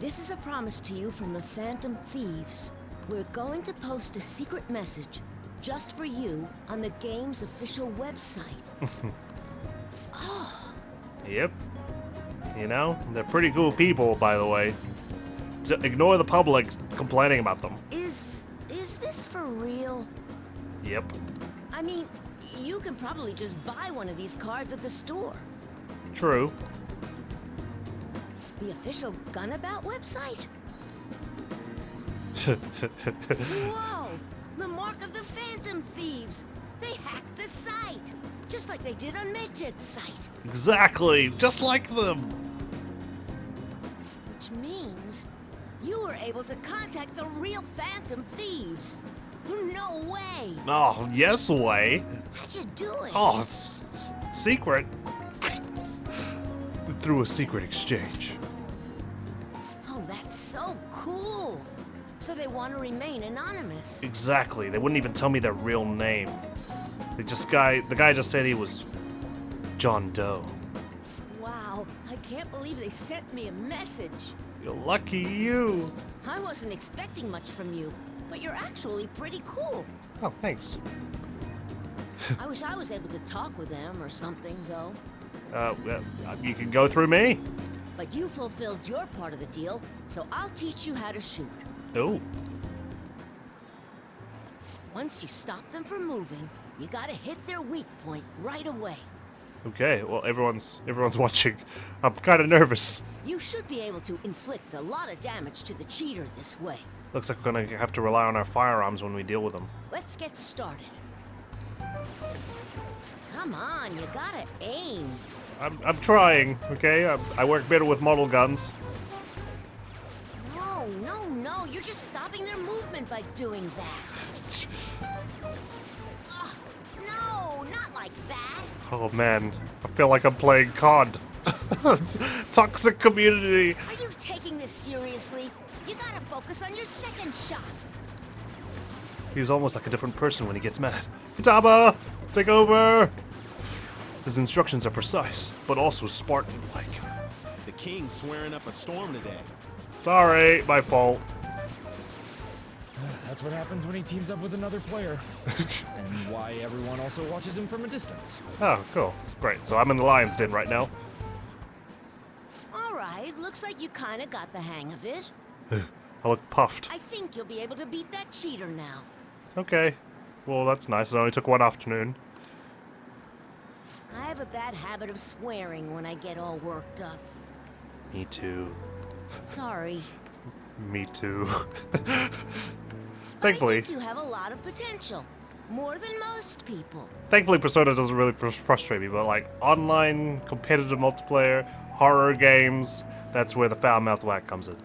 This is a promise to you from the Phantom Thieves. We're going to post a secret message just for you on the game's official website. Yep. You know, they're pretty cool people, by the way. Ignore the public complaining about them. Is this for real? Yep. I mean, you can probably just buy one of these cards at the store. True. The official Gunabout website? Whoa! The mark of the Phantom Thieves! They hacked the site! Just like they did on Medjed's site. Exactly, just like them. Which means you were able to contact the real Phantom Thieves. No way! Oh, yes way. How'd you do it? Oh, secret. Through a secret exchange. Oh, that's so cool! So they want to remain anonymous. Exactly, they wouldn't even tell me their real name. The guy just said he was John Doe. Wow, I can't believe they sent me a message. You're lucky you. I wasn't expecting much from you, but you're actually pretty cool. Oh, thanks. I wish I was able to talk with them or something, though. Well, you can go through me. But you fulfilled your part of the deal, so I'll teach you how to shoot. Oh. Once you stop them from moving, you gotta hit their weak point right away. Okay, well, everyone's watching. I'm kind of nervous. You should be able to inflict a lot of damage to the cheater this way. Looks like we're gonna have to rely on our firearms when we deal with them. Let's get started. Come on, you gotta aim. I'm trying, okay? I work better with model guns. No, you're just stopping their movement by doing that. No, not like that. Oh man, I feel like I'm playing COD. Toxic community. Are you taking this seriously? You gotta focus on your second shot. He's almost like a different person when he gets mad. Futaba, take over. His instructions are precise, but also Spartan-like. The king's swearing up a storm today. Sorry, my fault. That's what happens when he teams up with another player. And why everyone also watches him from a distance. Oh, cool. Great. So I'm in the lion's den right now. Alright, looks like you kinda got the hang of it. I look puffed. I think you'll be able to beat that cheater now. Okay. Well, that's nice. It only took one afternoon. I have a bad habit of swearing when I get all worked up. Me too. Sorry. Me too. Thankfully. I think you have a lot of potential. More than most people. Thankfully, Persona doesn't really frustrate me, but like online competitive multiplayer, horror games, that's where the foul mouth whack comes in.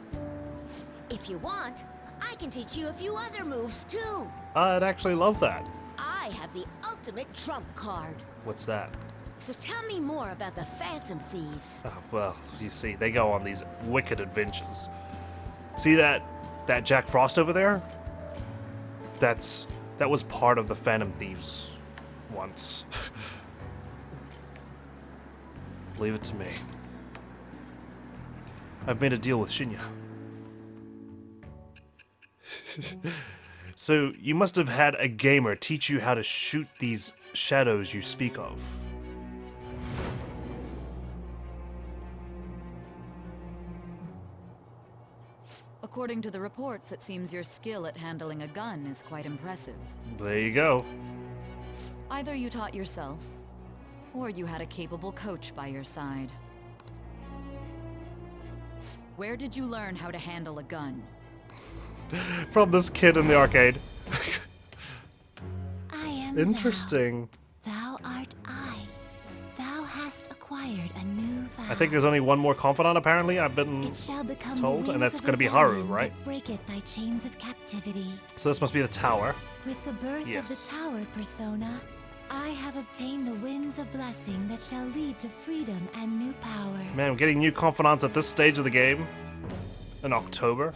If you want, I can teach you a few other moves too. I'd actually love that. I have the ultimate trump card. What's that? So tell me more about the Phantom Thieves. Oh, well, you see, they go on these wicked adventures. See that Jack Frost over there? That was part of the Phantom Thieves once. Leave it to me. I've made a deal with Shinya. So, you must have had a gamer teach you how to shoot these shadows you speak of. According to the reports, it seems your skill at handling a gun is quite impressive. There you go. Either you taught yourself, or you had a capable coach by your side. Where did you learn how to handle a gun? From this kid in the arcade. I am Interesting. Thou art I. Thou hast acquired a new vow. I think there's only one more confidant apparently, I've been It shall become told, the and wings that's of going to be Haru, rebellion right? that breaketh thy chains of captivity. So this must be the tower. With the birth Yes. of the tower persona, I have obtained the winds of blessing that shall lead to freedom and new power. Man, I'm getting new confidants at this stage of the game. In October.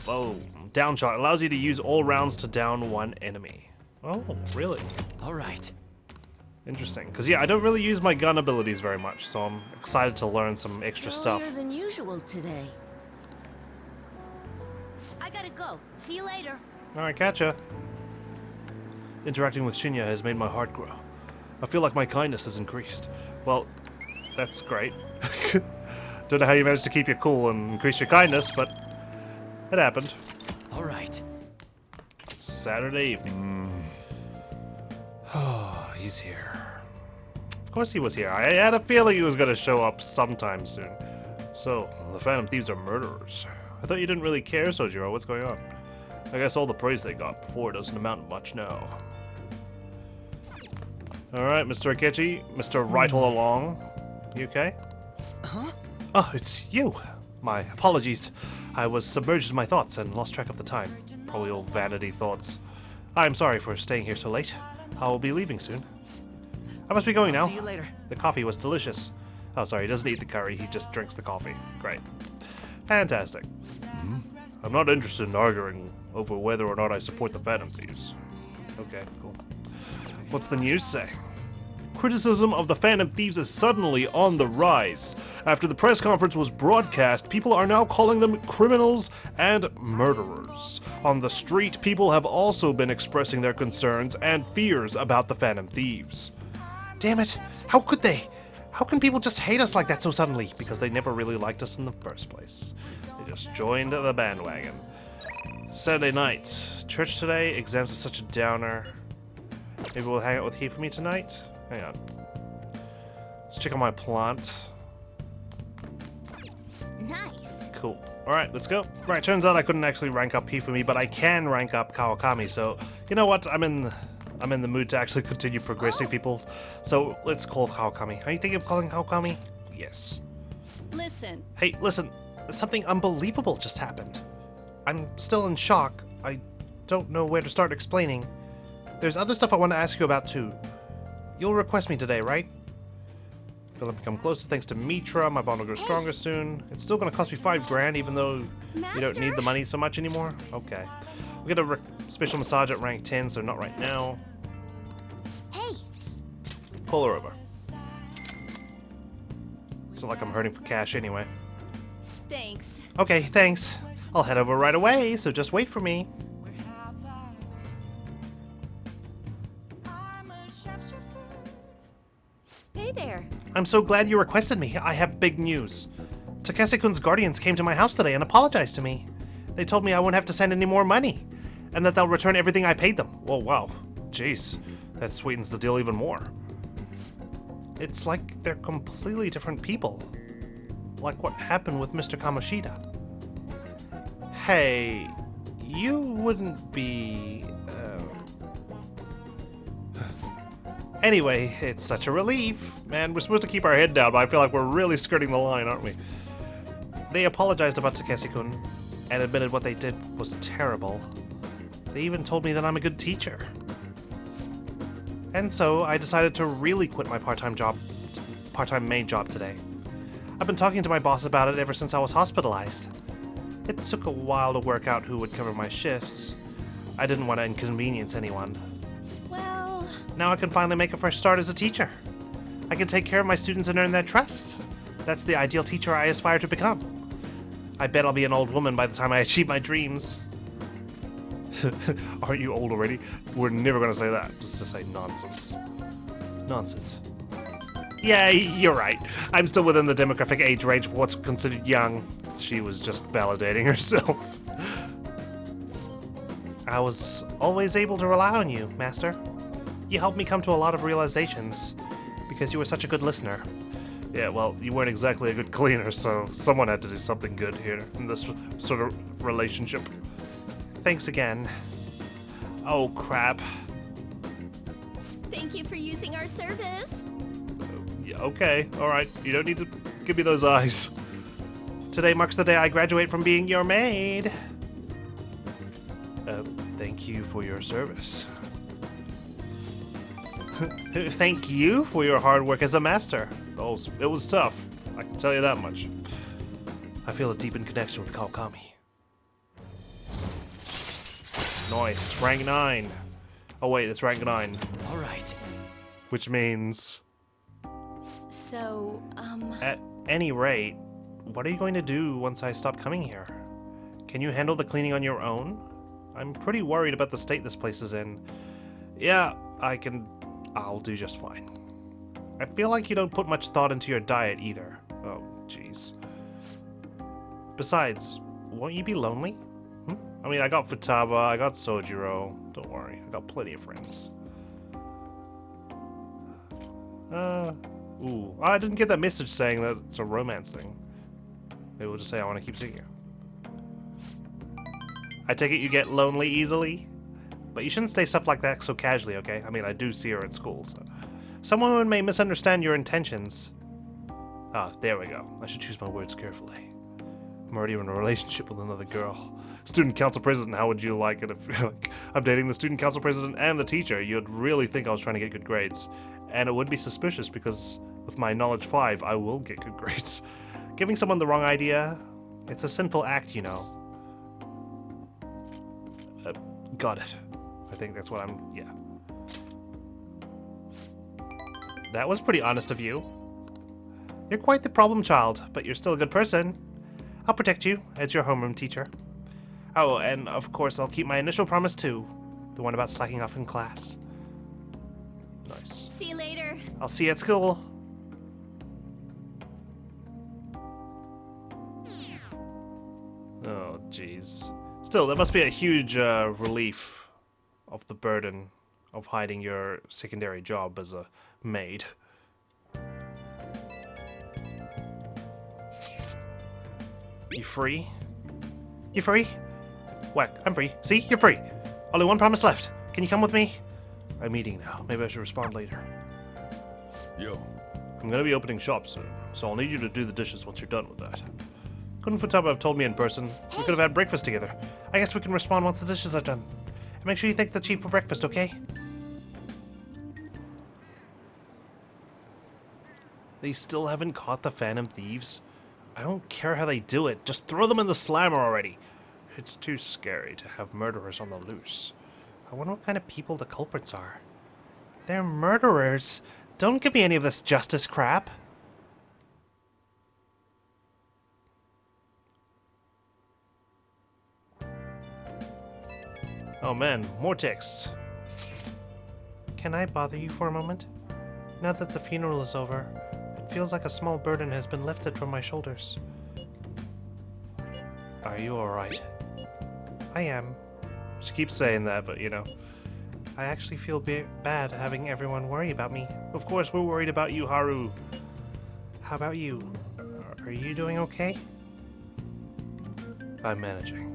Whoa. Downshot allows you to use all rounds to down one enemy. Oh, really? Alright. Interesting. Because, yeah, I don't really use my gun abilities very much, so I'm excited to learn some extra stuff. Earlier than usual today. I gotta go. See you later. Alright, catcha. Interacting with Shinya has made my heart grow. I feel like my kindness has increased. Well, that's great. Don't know how you managed to keep your cool and increase your kindness, but it happened. Alright. Saturday evening. Oh, he's here. Of course he was here. I had a feeling he was going to show up sometime soon. So, the Phantom Thieves are murderers. I thought you didn't really care, Sojiro. What's going on? I guess all the praise they got before doesn't amount to much now. Alright, Mr. Akechi. Mr. Right All Along. You okay? Huh? Oh, it's you. My apologies. I was submerged in my thoughts and lost track of the time. Probably all vanity thoughts. I'm sorry for staying here so late. I'll be leaving soon. I must be going now. See you later. The coffee was delicious. Oh, sorry, he doesn't eat the curry, he just drinks the coffee. Great. Fantastic. I'm not interested in arguing over whether or not I support the Phantom Thieves. Okay, cool. What's the news say? Criticism of the Phantom Thieves is suddenly on the rise. After the press conference was broadcast, people are now calling them criminals and murderers. On the street, people have also been expressing their concerns and fears about the Phantom Thieves. Damn it, how could they? How can people just hate us like that so suddenly? Because they never really liked us in the first place. They just joined the bandwagon. Saturday night. Church today, exams are such a downer. Maybe we'll hang out with Hifumi tonight? Hang on. Let's check on my plant. Nice. Cool. Alright, let's go. Right, turns out I couldn't actually rank up Hifumi, but I can rank up Kawakami, so you know what? I'm in the mood to actually continue progressing people. So let's call Kawakami. Are you thinking of calling Kawakami? Yes. Listen. Hey, listen. Something unbelievable just happened. I'm still in shock. I don't know where to start explaining. There's other stuff I want to ask you about too. You'll request me today, right? I feel like I've become closer thanks to Mitra. My bond will grow stronger soon. It's still going to cost me $5,000 even though you don't need the money so much anymore. Okay. We'll get a special massage at rank 10, so not right now. Hey. Pull her over. It's not like I'm hurting for cash anyway. Thanks. Okay, thanks. I'll head over right away, so just wait for me. Hey there. I'm so glad you requested me. I have big news. Takase-kun's guardians came to my house today and apologized to me. They told me I won't have to send any more money, and that they'll return everything I paid them. Whoa, wow. Jeez, that sweetens the deal even more. It's like they're completely different people. Like what happened with Mr. Kamoshida. Hey, you wouldn't be... Anyway, it's such a relief. Man, we're supposed to keep our head down, but I feel like we're really skirting the line, aren't we? They apologized about Takase-kun. and admitted what they did was terrible. They even told me that I'm a good teacher. And so I decided to really quit my part-time maid job today. I've been talking to my boss about it ever since I was hospitalized. It took a while to work out who would cover my shifts. I didn't want to inconvenience anyone. Well... Now I can finally make a fresh start as a teacher. I can take care of my students and earn their trust. That's the ideal teacher I aspire to become. I bet I'll be an old woman by the time I achieve my dreams. Aren't you old already? We're never gonna say that, just to say nonsense. Nonsense. Yeah, you're right. I'm still within the demographic age range for what's considered young. She was just validating herself. I was always able to rely on you, Master. You helped me come to a lot of realizations, because you were such a good listener. Yeah, well, you weren't exactly a good cleaner, so someone had to do something good here in this sort of relationship. Thanks again. Oh, crap. Thank you for using our service. Yeah, okay, alright. You don't need to give me those eyes. Today marks the day I graduate from being your maid. Thank you for your service. Thank you for your hard work as a master. Oh, it was tough. I can tell you that much. I feel a deepened connection with Kawakami. Nice. Rank 9. Oh wait, it's rank 9. Alright. Which means... So, At any rate, what are you going to do once I stop coming here? Can you handle the cleaning on your own? I'm pretty worried about the state this place is in. Yeah, I'll do just fine. I feel like you don't put much thought into your diet either. Oh, jeez. Besides, won't you be lonely? I mean, I got Futaba, I got Sojiro. Don't worry, I got plenty of friends. Ooh. I didn't get that message saying that it's a romance thing. Maybe we'll just say I want to keep seeing you. I take it you get lonely easily? But you shouldn't say stuff like that so casually, okay? I mean, I do see her at school, so... Some women may misunderstand your intentions. Ah, there we go. I should choose my words carefully. I'm already in a relationship with another girl. Student council president, how would you like it if like, I'm dating the student council president and the teacher? You'd really think I was trying to get good grades. And it would be suspicious because with my knowledge 5, I will get good grades. Giving someone the wrong idea, it's a sinful act, you know. Got it. I think that's what yeah. That was pretty honest of you. You're quite the problem child, but you're still a good person. I'll protect you as your homeroom teacher. Oh, and of course I'll keep my initial promise too. The one about slacking off in class. Nice. See you later. I'll see you at school. Oh, jeez. Still, that must be a huge relief of the burden of hiding your secondary job as a maid. You free? You free? Whack, I'm free. See? You're free. Only one promise left. Can you come with me? I'm eating now. Maybe I should respond later. Yo. I'm gonna be opening shop soon, so I'll need you to do the dishes once you're done with that. Couldn't Futaba have told me in person? We could have had breakfast together. I guess we can respond once the dishes are done. And make sure you thank the chief for breakfast, okay? They still haven't caught the Phantom Thieves? I don't care how they do it. Just throw them in the slammer already. It's too scary to have murderers on the loose. I wonder what kind of people the culprits are. They're murderers. Don't give me any of this justice crap. Oh man, more texts. Can I bother you for a moment? Now that the funeral is over, it feels like a small burden has been lifted from my shoulders. Are you alright? I am. She keeps saying that, but you know. I actually feel bad having everyone worry about me. Of course, we're worried about you, Haru. How about you? Are you doing okay? I'm managing.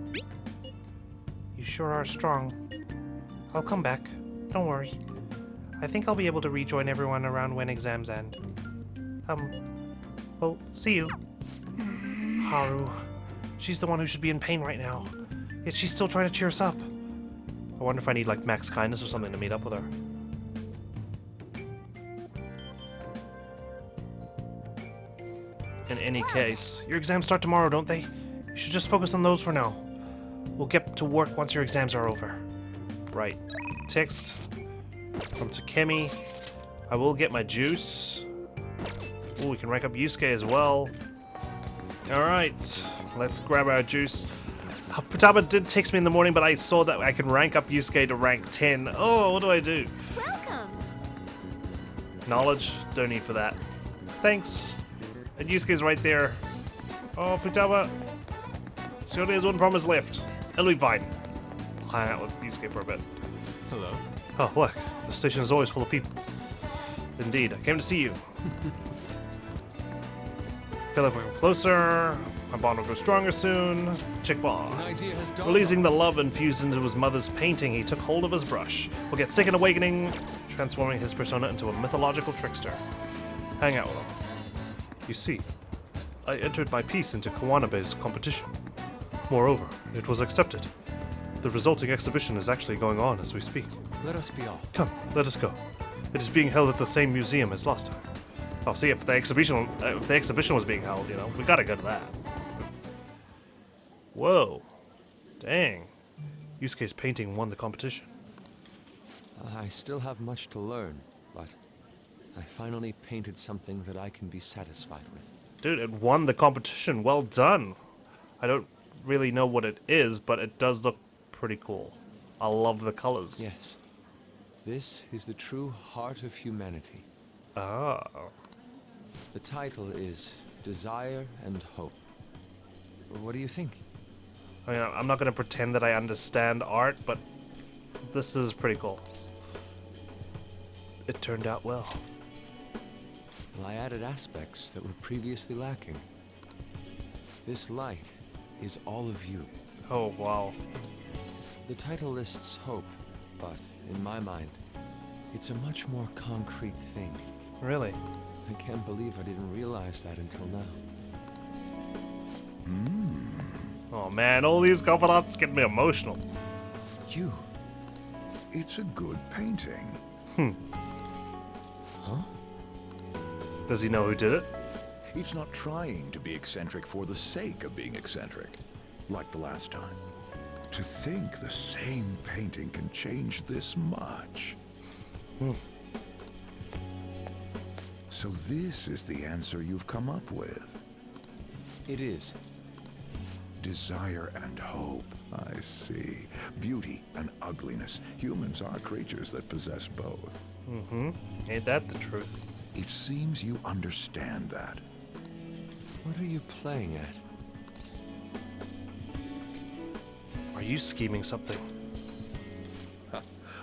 You sure are strong. I'll come back. Don't worry. I think I'll be able to rejoin everyone around when exams end. Well, see you. Haru. She's the one who should be in pain right now. Yet she's still trying to cheer us up. I wonder if I need like max kindness or something to meet up with her. In any case, your exams start tomorrow, don't they? You should just focus on those for now. We'll get to work once your exams are over. Right. Text from Takemi. I will get my juice. Ooh, we can rank up Yusuke as well. Alright, let's grab our juice. Futaba did text me in the morning, but I saw that I can rank up Yusuke to rank 10. Oh, what do I do? Welcome. Knowledge? Don't need for that. Thanks. And Yusuke's right there. Oh, Futaba. She only has one promise left. It'll be fine. I'll hang out with Yusuke for a bit. Hello. Oh, look. The station is always full of people. Indeed, I came to see you. Feel like we're closer. My bond will grow stronger soon. Chick bar. An idea has dawned. Releasing the love infused into his mother's painting, he took hold of his brush. Will get Second Awakening, transforming his persona into a mythological trickster. Hang out with him. You see, I entered my piece into Kawanabe's competition. Moreover, it was accepted. The resulting exhibition is actually going on as we speak. Let us be off. Come, let us go. It is being held at the same museum as last time. Oh, see, if the exhibition was being held, you know, we gotta go to that. Whoa. Dang. Yusuke's painting won the competition. I still have much to learn, but I finally painted something that I can be satisfied with. Dude, it won the competition. Well done. I don't really know what it is, but it does look pretty cool. I love the colors. Yes. This is the true heart of humanity. Ah. The title is Desire and Hope. What do you think? I mean, I'm not going to pretend that I understand art, but this is pretty cool. It turned out well. Well, I added aspects that were previously lacking. This light is all of you. Oh, wow. The title lists hope, but in my mind, it's a much more concrete thing. Really? I can't believe I didn't realize that until now. Oh man, all these confidants get me emotional. You. It's a good painting. Huh? Does he know who did it? It's not trying to be eccentric for the sake of being eccentric, like the last time. To think the same painting can change this much. So this is the answer you've come up with. It is. Desire and hope. I see. Beauty and ugliness. Humans are creatures that possess both. Ain't that the truth? It seems you understand that. What are you playing at? Are you scheming something?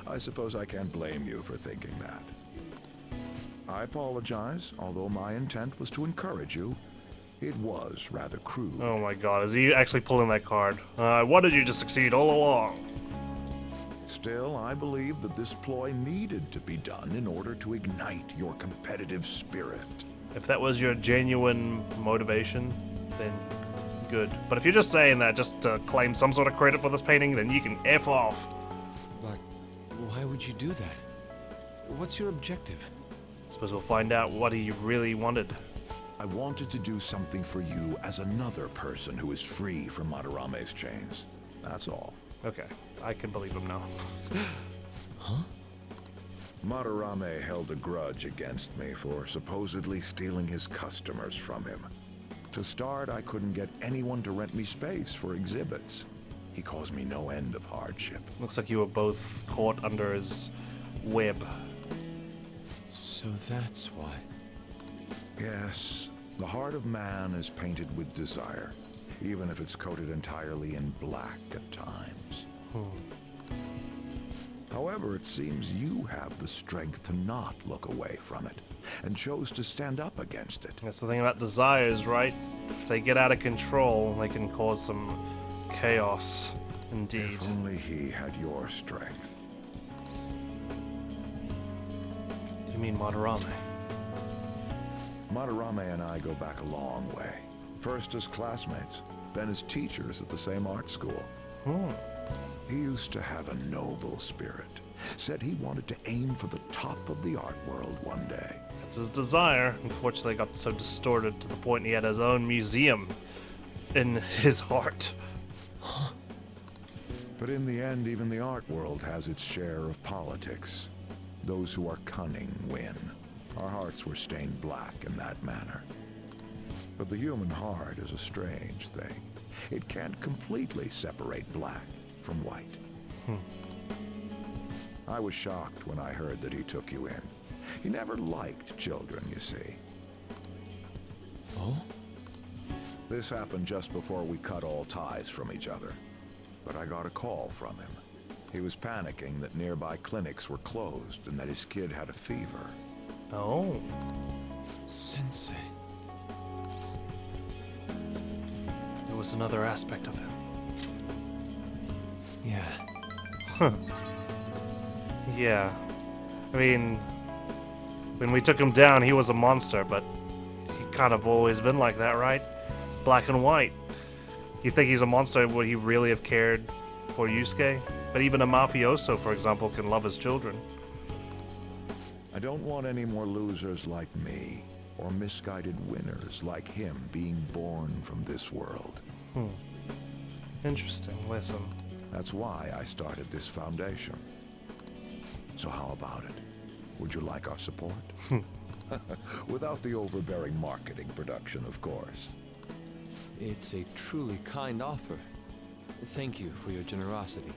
I suppose I can't blame you for thinking that. I apologize, although my intent was to encourage you. It was rather crude. Oh my god, is he actually pulling that card? I wanted you to succeed all along. Still, I believe that this ploy needed to be done in order to ignite your competitive spirit. If that was your genuine motivation, then good. But if you're just saying that just to claim some sort of credit for this painting, then you can F off. But why would you do that? What's your objective? I suppose we'll find out what he really wanted. I wanted to do something for you as another person who is free from Madarame's chains. That's all. Okay, I can believe him now. Huh? Madarame held a grudge against me for supposedly stealing his customers from him. To start, I couldn't get anyone to rent me space for exhibits. He caused me no end of hardship. Looks like you were both caught under his web. So that's why. Yes, the heart of man is painted with desire, even if it's coated entirely in black at times. However, it seems you have the strength to not look away from it, and chose to stand up against it. That's the thing about desires, right? If they get out of control, they can cause some chaos, indeed. If only he had your strength. You mean Madarame? Madarame and I go back a long way. First as classmates, then his teachers at the same art school. He used to have a noble spirit. Said he wanted to aim for the top of the art world one day. That's his desire. Unfortunately, it got so distorted to the point he had his own museum in his heart. But in the end, even the art world has its share of politics. Those who are cunning win. Our hearts were stained black in that manner. But the human heart is a strange thing. It can't completely separate black from white. I was shocked when I heard that he took you in. He never liked children, you see. Oh? This happened just before we cut all ties from each other. But I got a call from him. He was panicking that nearby clinics were closed and that his kid had a fever. Oh. Sensei. There was another aspect of him. Yeah. Huh. Yeah. I mean, when we took him down, he was a monster, but he kind of always been like that, right? Black and white. You think he's a monster, would he really have cared for Yusuke? But even a mafioso, for example, can love his children. I don't want any more losers like me, or misguided winners like him being born from this world. Interesting. Listen. That's why I started this foundation. So how about it? Would you like our support? Without the overbearing marketing production, of course. It's a truly kind offer. Thank you for your generosity.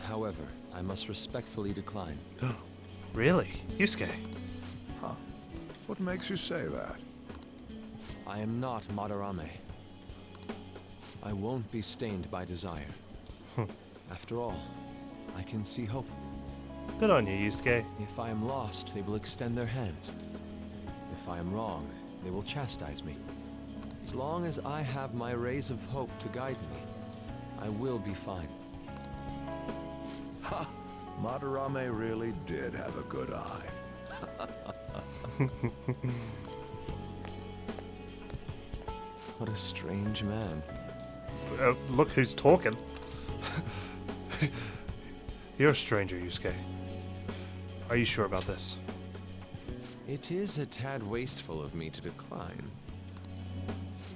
However, I must respectfully decline. Really? Yusuke? Huh. What makes you say that? I am not Madarame. I won't be stained by desire. After all, I can see hope. Good on you, Yusuke. If I am lost, they will extend their hands. If I am wrong, they will chastise me. As long as I have my rays of hope to guide me, I will be fine. Ha! Madarame really did have a good eye. What a strange man. Look who's talking. You're a stranger, Yusuke. Are you sure about this? It is a tad wasteful of me to decline.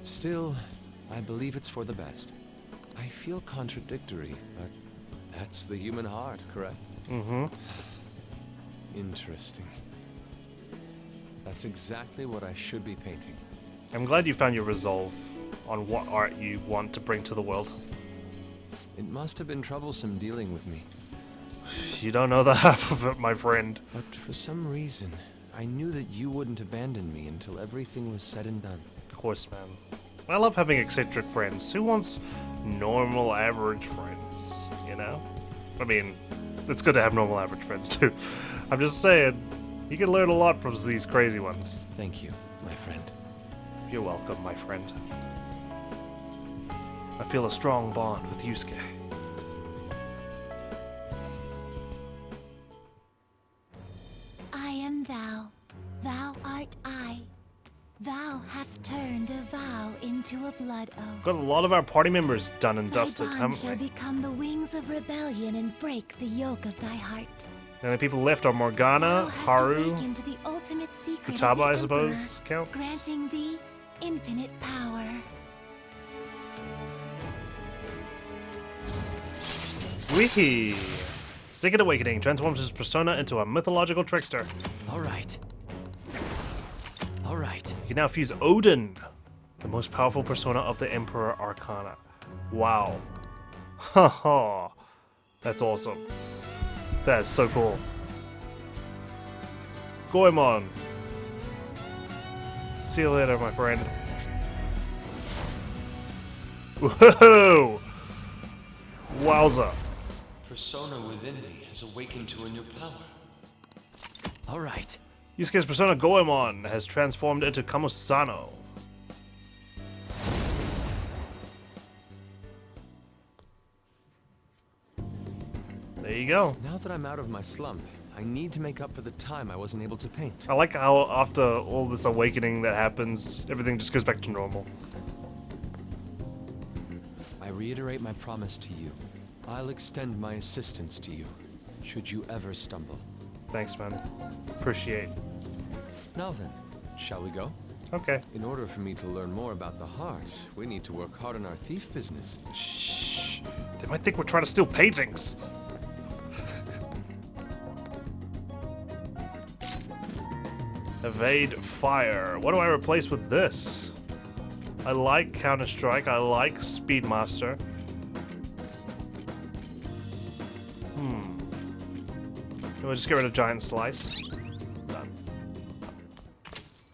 Still, I believe it's for the best. I feel contradictory, but that's the human heart, correct? Mm-hmm. Interesting. That's exactly what I should be painting. I'm glad you found your resolve on what art you want to bring to the world. It must have been troublesome dealing with me. You don't know the half of it, my friend. But for some reason, I knew that you wouldn't abandon me until everything was said and done. Of course, man. I love having eccentric friends. Who wants normal, average friends, you know? I mean, it's good to have normal, average friends, too. I'm just saying, you can learn a lot from these crazy ones. Thank you, my friend. You're welcome, my friend. I feel a strong bond with Yusuke. I am thou, thou art I. Thou hast turned a vow into a blood oath. Got a lot of our party members done and dusted, Thy bond haven't shall we? become the wings of rebellion and break the yoke of thy heart. The only people left are Morgana, Thou hast Haru, awakened to the ultimate secret Futaba, of the I suppose, Emperor, counts. granting thee infinite power. Wee! Second Awakening transforms his persona into a mythological trickster. Alright. Alright. He can now fuse Odin, the most powerful persona of the Emperor Arcana. Wow. Haha. That's awesome. That is so cool. Goemon. See you later, my friend. Whoa! Wowza. Persona within me has awakened to a new power. Alright. Yusuke's persona Goemon has transformed into Kamusano. There you go. Now that I'm out of my slump, I need to make up for the time I wasn't able to paint. I like how after all this awakening that happens, everything just goes back to normal. reiterate my promise to you. I'll extend my assistance to you, should you ever stumble. Thanks, man. Appreciate. Now then, shall we go? Okay. In order for me to learn more about the heart, we need to work hard on our thief business. Shh. They might think we're trying to steal paintings. Evade fire. What do I replace with this? I like Counter-Strike. I like Speedmaster. We'll just get rid of Giant Slice. Done.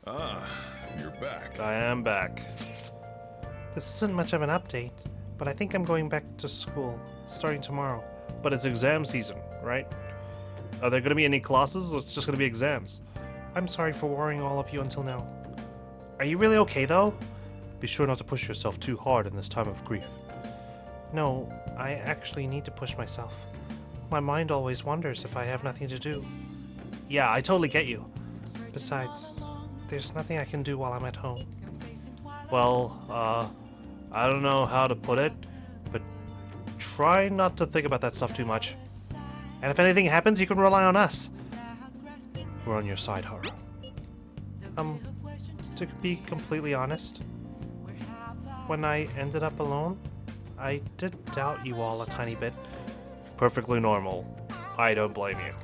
Ah, you're back. I am back. This isn't much of an update, but I think I'm going back to school starting tomorrow. But it's exam season, right? Are there going to be any classes, or it's just going to be exams? I'm sorry for worrying all of you until now. Are you really okay, though? Be sure not to push yourself too hard in this time of grief. No, I actually need to push myself. My mind always wonders if I have nothing to do. Yeah, I totally get you. Besides, there's nothing I can do while I'm at home. Well, I don't know how to put it, but try not to think about that stuff too much. And if anything happens, you can rely on us. We're on your side, Haru. To be completely honest, when I ended up alone, I did doubt you all a tiny bit. Perfectly normal. I don't blame you.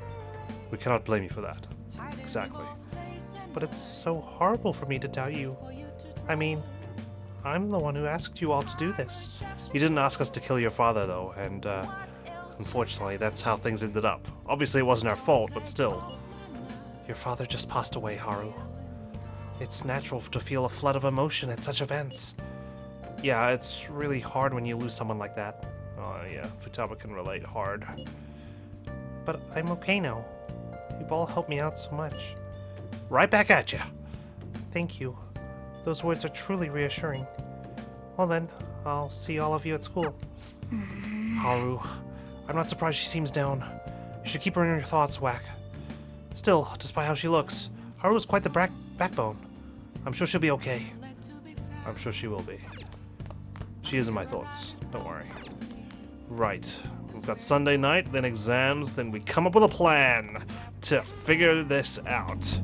We cannot blame you for that. Exactly. But it's so horrible for me to doubt you. I mean, I'm the one who asked you all to do this. You didn't ask us to kill your father, though, and, unfortunately, that's how things ended up. Obviously, it wasn't our fault, but still. Your father just passed away, Haru. It's natural to feel a flood of emotion at such events. Yeah, it's really hard when you lose someone like that. Oh, yeah, Futaba can relate hard. But I'm okay now. You've all helped me out so much. Right back at you. Thank you. Those words are truly reassuring. Well then, I'll see all of you at school. Haru, I'm not surprised she seems down. You should keep her in your thoughts, Whack. Still, despite how she looks, Haru is quite the backbone. I'm sure she'll be okay. I'm sure she will be. She is in my thoughts. Don't worry. Right. We've got Sunday night, then exams, then we come up with a plan to figure this out.